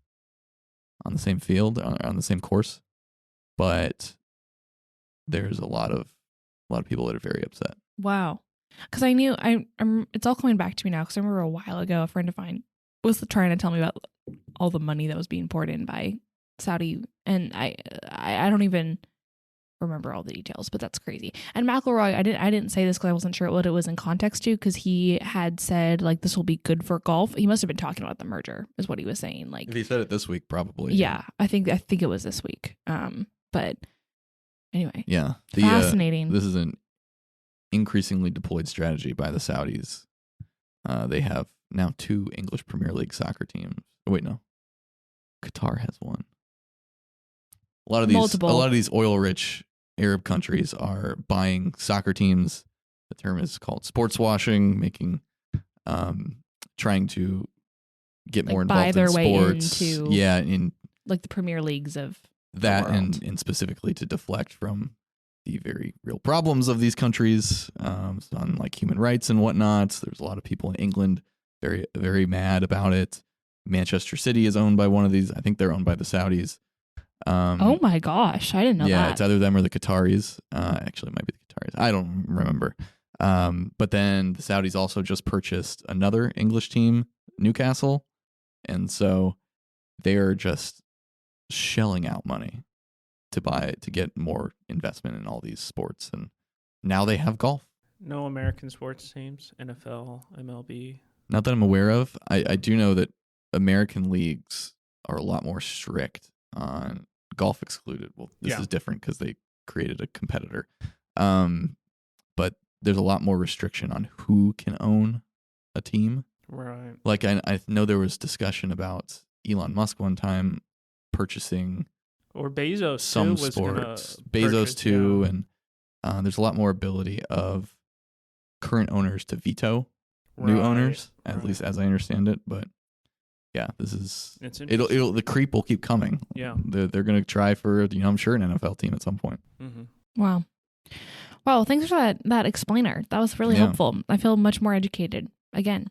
field, on the same course. But there's a lot of people that are very upset. Wow. Because I knew it's all coming back to me now, because I remember a while ago a friend of mine was trying to tell me about all the money that was being poured in by Saudi, and I don't even remember all the details, but that's crazy. And McIlroy, I didn't say this because I wasn't sure what it was in context to, because he had said like this will be good for golf. He must have been talking about the merger, is what he was saying. Like, if he said it this week, probably. Yeah, I think it was this week. But anyway, yeah, fascinating. This is an increasingly deployed strategy by the Saudis. They have now 2 English Premier League soccer teams. Oh, wait, no, Qatar has one. A lot of these oil-rich Arab countries are buying soccer teams. The term is called sports washing, trying to get more involved buy their in sports. Way into in like the Premier Leagues of that, the world. and specifically to deflect from the very real problems of these countries, on like human rights and whatnot. There's a lot of people in England very, very mad about it. Manchester City is owned by one of these. I think they're owned by the Saudis. Oh my gosh, I didn't know that. Yeah, it's either them or the Qataris. Actually, it might be the Qataris. I don't remember. But then the Saudis also just purchased another English team, Newcastle. And so they're just shelling out money to get more investment in all these sports. And now they have golf. No American sports teams, NFL, MLB. Not that I'm aware of. I do know that American leagues are a lot more strict on golf excluded. Well, this is different because they created a competitor. But there's a lot more restriction on who can own a team. Right. Like I know there was discussion about Elon Musk one time purchasing Or Bezos some too was sports. gonna Bezos purchase, too, yeah. and there's a lot more ability of current owners to veto new Right, owners, at right. least as I understand it. But yeah, this is It's interesting. it'll the creep will keep coming. Yeah. They're going to try for, I'm sure, an NFL team at some point. Mm-hmm. Wow. Well, thanks for that explainer. That was really Yeah. helpful. I feel much more educated again.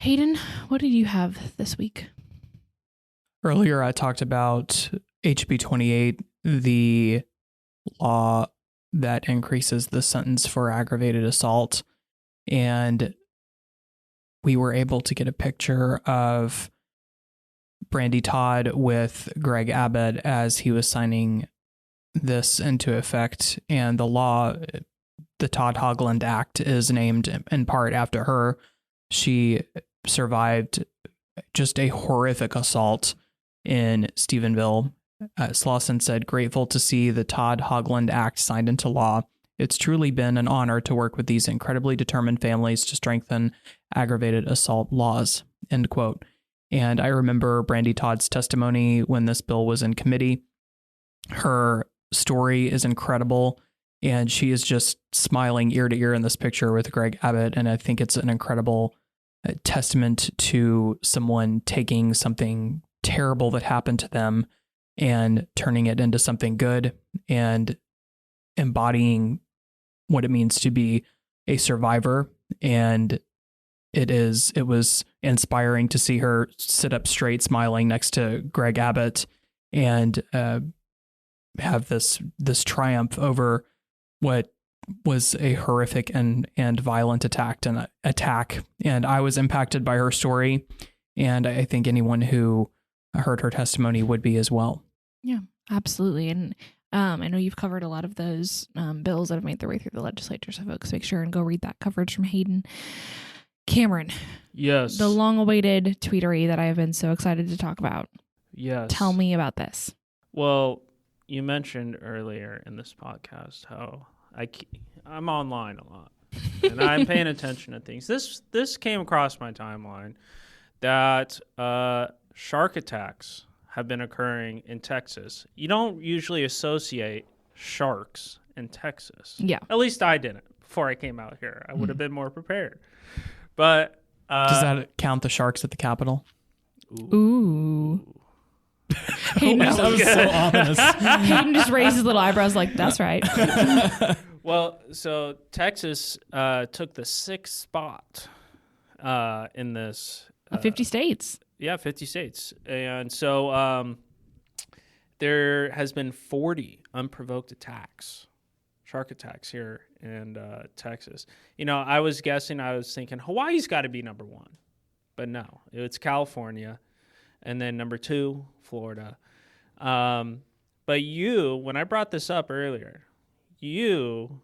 Hayden, what did you have this week? Earlier, I talked about HB 28, the law that increases the sentence for aggravated assault. And we were able to get a picture of Brandy Todd with Greg Abbott as he was signing this into effect. And the law, the Todd Hoagland Act, is named in part after her. She survived just a horrific assault in Stephenville. Slauson said, "Grateful to see the Todd Hoagland Act signed into law. It's truly been an honor to work with these incredibly determined families to strengthen aggravated assault laws," end quote. And I remember Brandy Todd's testimony when this bill was in committee. Her story is incredible, and she is just smiling ear to ear in this picture with Greg Abbott. And I think it's an incredible testament to someone taking something terrible that happened to them and turning it into something good and embodying what it means to be a survivor. And it was inspiring to see her sit up straight, smiling next to Greg Abbott, and have this triumph over what was a horrific and violent attack. And I was impacted by her story, and I think anyone who heard her testimony would be as well. Yeah, absolutely. And I know you've covered a lot of those bills that have made their way through the legislature, so folks, make sure and go read that coverage from Hayden. Cameron. Yes. The long-awaited tweetery that I have been so excited to talk about. Yes. Tell me about this. Well, you mentioned earlier in this podcast how I'm online a lot, and I'm paying attention to things. This came across my timeline that shark attacks have been occurring in Texas. You don't usually associate sharks in Texas. Yeah. At least I didn't before I came out here. I would have been more prepared. But does that count the sharks at the Capitol? Ooh. Hayden, That was so ominous. Hayden just raised his little eyebrows like, that's right. Well, so Texas took the 6th spot in this. 50 states. Yeah, 50 states. And so there has been 40 unprovoked attacks, shark attacks here in Texas. You know, I was thinking Hawaii's got to be number 1. But no, it's California. And then number 2, Florida. But when I brought this up earlier, you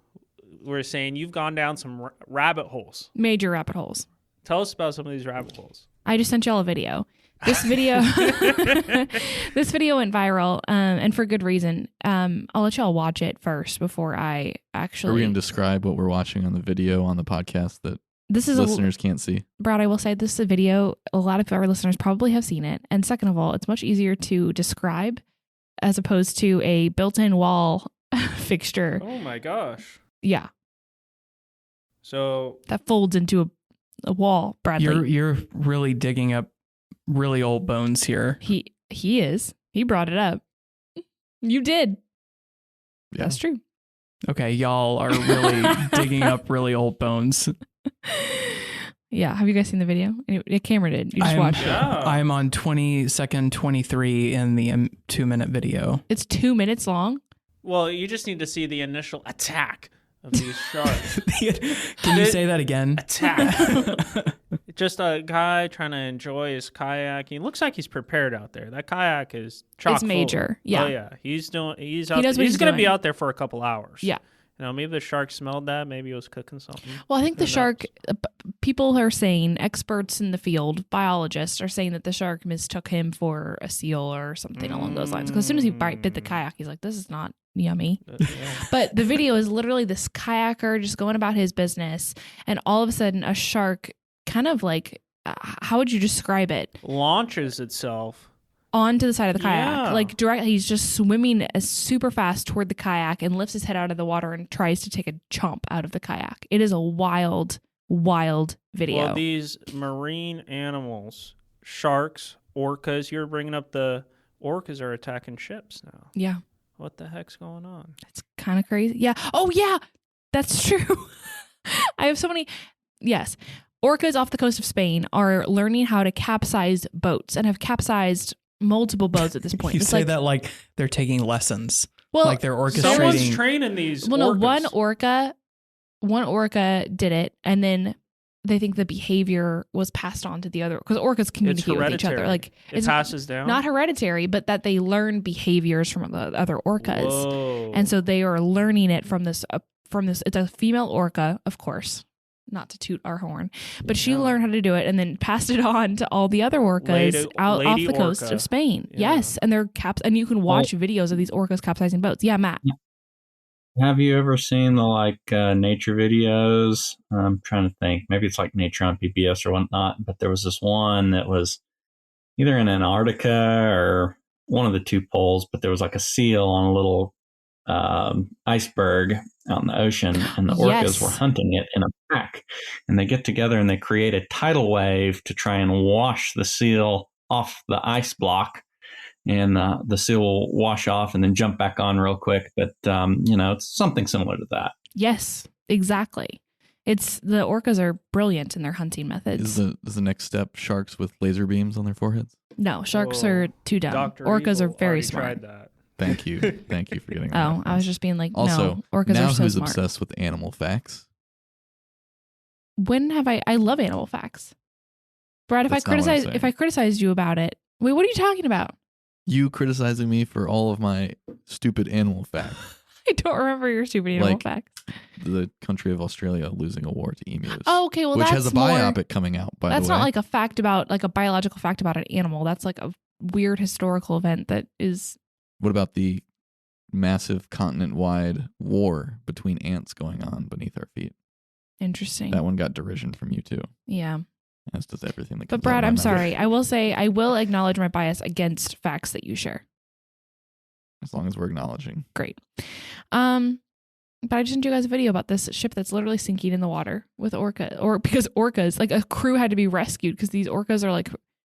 were saying you've gone down some rabbit holes. Major rabbit holes. Tell us about some of these rabbit holes. I just sent y'all a video. This video went viral, and for good reason. I'll let y'all watch it first before I actually. Are we going to describe what we're watching on the video on the podcast that this is listeners can't see? Brad, I will say this is a video. A lot of our listeners probably have seen it. And second of all, it's much easier to describe as opposed to a built-in wall fixture. Oh my gosh. Yeah. So that folds into a wall, Bradley. You're really digging up really old bones here. He is. He brought it up. You did. Yeah. That's true. Okay, y'all are really digging up really old bones. Yeah. Have you guys seen the video? Cameron did. You just watched it. I'm on 22nd 23 in the 2-minute video. It's 2 minutes long. Well, you just need to see the initial attack of these sharks. Can you say that again? Attack. Just a guy trying to enjoy his kayaking. Looks like he's prepared out there. That kayak is chock It's major. full. Yeah. Oh yeah. He's knows what he's he's going to be doing. out there for a couple hours. Yeah. You know, maybe the shark smelled that. Maybe he was cooking something. Well, I think the Who shark, knows? people are saying, experts in the field, biologists are saying that the shark mistook him for a seal or something along those lines. Because as soon as he bit the kayak, he's like, this is not yummy. Yeah. But the video is literally this kayaker just going about his business. And all of a sudden, a shark kind of like, how would you describe it? Launches itself onto the side of the kayak, Yeah. like directly. He's just swimming super fast toward the kayak and lifts his head out of the water and tries to take a chomp out of the kayak. It is a wild, wild video. Well, these marine animals, sharks, orcas, you're bringing up the orcas are attacking ships now. Yeah. What the heck's going on? It's kind of crazy. Yeah. Oh, yeah. That's true. I have so many. Yes. Orcas off the coast of Spain are learning how to capsize boats and have capsized multiple boats at this point. You It's say like, that like they're taking lessons. well, Like they're Someone's orchestrating. training these well, no, orcas. one orca did it, and then they think the behavior was passed on to the other, because orcas It's communicate with each other. hereditary. Like It it's passes down? not hereditary, but that they learn behaviors from the other orcas, Whoa. and so they are learning it from this. It's a female orca, of course. Not to toot our horn, but she Yeah. learned how to do it and then passed it on to all the other orcas out off lady the coast orca. of Spain. Yeah. Yes, and they're and you can watch videos of these orcas capsizing boats. Yeah, Matt. Have you ever seen the nature videos? I'm trying to think. Maybe it's like Nature on PBS or whatnot. But there was this one that was either in Antarctica or one of the two poles. But there was like a seal on a little iceberg out in the ocean, and the orcas Yes. were hunting it in a pack. And they get together and they create a tidal wave to try and wash the seal off the ice block. And the seal will wash off and then jump back on real quick. But, it's something similar to that. Yes, exactly. It's the orcas are brilliant in their hunting methods. Is the next step sharks with laser beams on their foreheads? No, sharks Whoa. are too dumb. Dr. Orcas Evil are very already smart. tried that. Thank you. Thank you for getting that. Oh, I was just being like, Also, no, orcas now are so who's smart. obsessed with animal facts? When have I love animal facts. Brad, That's not what I'm if saying. I criticized you about it, wait, what are you talking about? You criticizing me for all of my stupid animal facts. I don't remember your stupid animal Like, facts. The country of Australia losing a war to emus. Oh, okay, well which that's has a more, biopic coming out, by the way. that's not like a fact about like a biological fact about an animal. That's like a weird historical event that is What about the massive continent-wide war between ants going on beneath our feet? interesting. That one got derision from you too, Yeah. as does everything that But comes Brad, out of my I'm mouth. sorry. I will say I will acknowledge my bias against facts that you share. As long as we're acknowledging. Great. But I just sent you guys a video about this ship that's literally sinking in the water with because orcas, like a crew had to be rescued because these orcas are like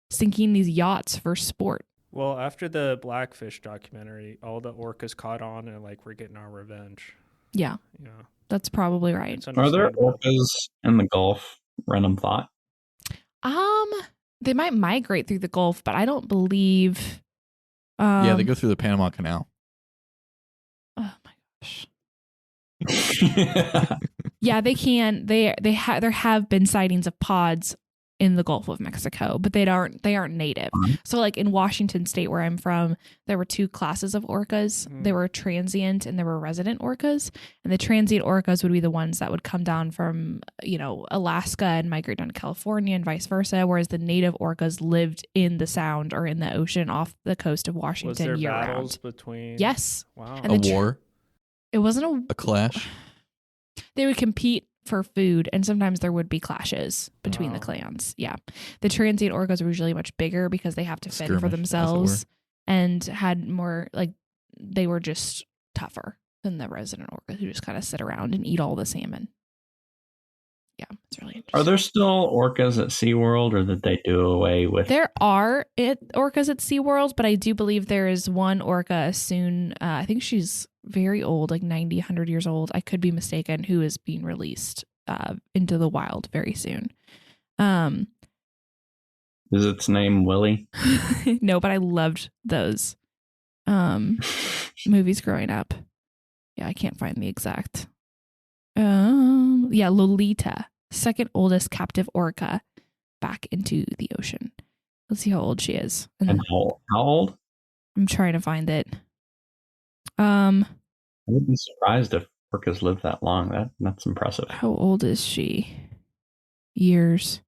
sinking these yachts for sport. Well, after the Blackfish documentary, all the orcas caught on and like we're getting our revenge. Yeah, Yeah. that's probably right. It's Are there understandable. orcas in the Gulf? Random thought. They might migrate through the Gulf, but I don't believe. Yeah, they go through the Panama Canal. Oh my gosh. Yeah, they can. There have been sightings of pods in the Gulf of Mexico, but they aren't native. So like in Washington state where I'm from, there were two classes of orcas. There were transient and there were resident orcas. And the transient orcas would be the ones that would come down from, Alaska and migrate down to California and vice versa, whereas the native orcas lived in the sound or in the ocean off the coast of Was Washington there year battles round. between? Yes. Wow. And A the war, It wasn't a clash. They would compete for food, and sometimes there would be clashes between the Wow. clans. Yeah. The transient orcas were usually much bigger because they have to fend for Skirmish, as it themselves and had more, like, they were just tougher than the resident orcas who just kind of sit around and eat all the salmon. Yeah, it's really interesting. Are there still orcas at SeaWorld, or did they do away with? There are orcas at SeaWorld, but I do believe there is one orca soon. I think she's very old, like 90, 100 years old. I could be mistaken, who is being released into the wild very soon. Is its name Willie? No, but I loved those movies growing up. Yeah, I can't find the exact. Yeah, Lolita, second oldest captive orca back into the ocean. Let's see how old she is. And how old? I'm trying to find it. I would be surprised if orcas live that long. That's impressive. How old is she? Years.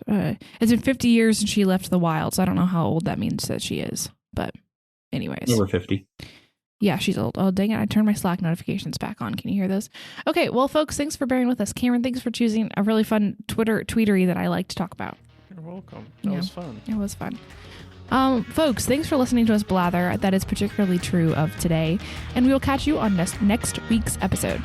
It's been 50 years since she left the wild, so I don't know how old that means that she is. But anyways. Over 50. Yeah, she's old. Oh, dang it. I turned my Slack notifications back on. Can you hear those? Okay, well, folks, thanks for bearing with us. Cameron, thanks for choosing a really fun tweetery that I like to talk about. You're welcome. That was fun. It was fun. Folks, thanks for listening to us blather. That is particularly true of today, and we will catch you on next week's episode.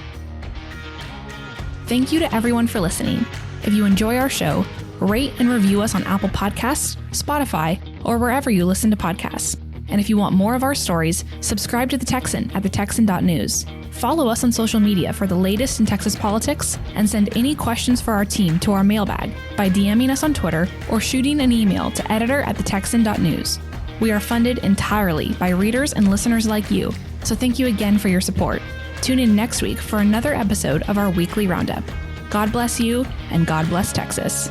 Thank you to everyone for listening. If you enjoy our show, rate and review us on Apple Podcasts, Spotify, or wherever you listen to podcasts. And if you want more of our stories, subscribe to The Texan at thetexan.news. Follow us on social media for the latest in Texas politics, and send any questions for our team to our mailbag by DMing us on Twitter or shooting an email to editor@thetexan.news. We are funded entirely by readers and listeners like you, so thank you again for your support. Tune in next week for another episode of our weekly roundup. God bless you, and God bless Texas.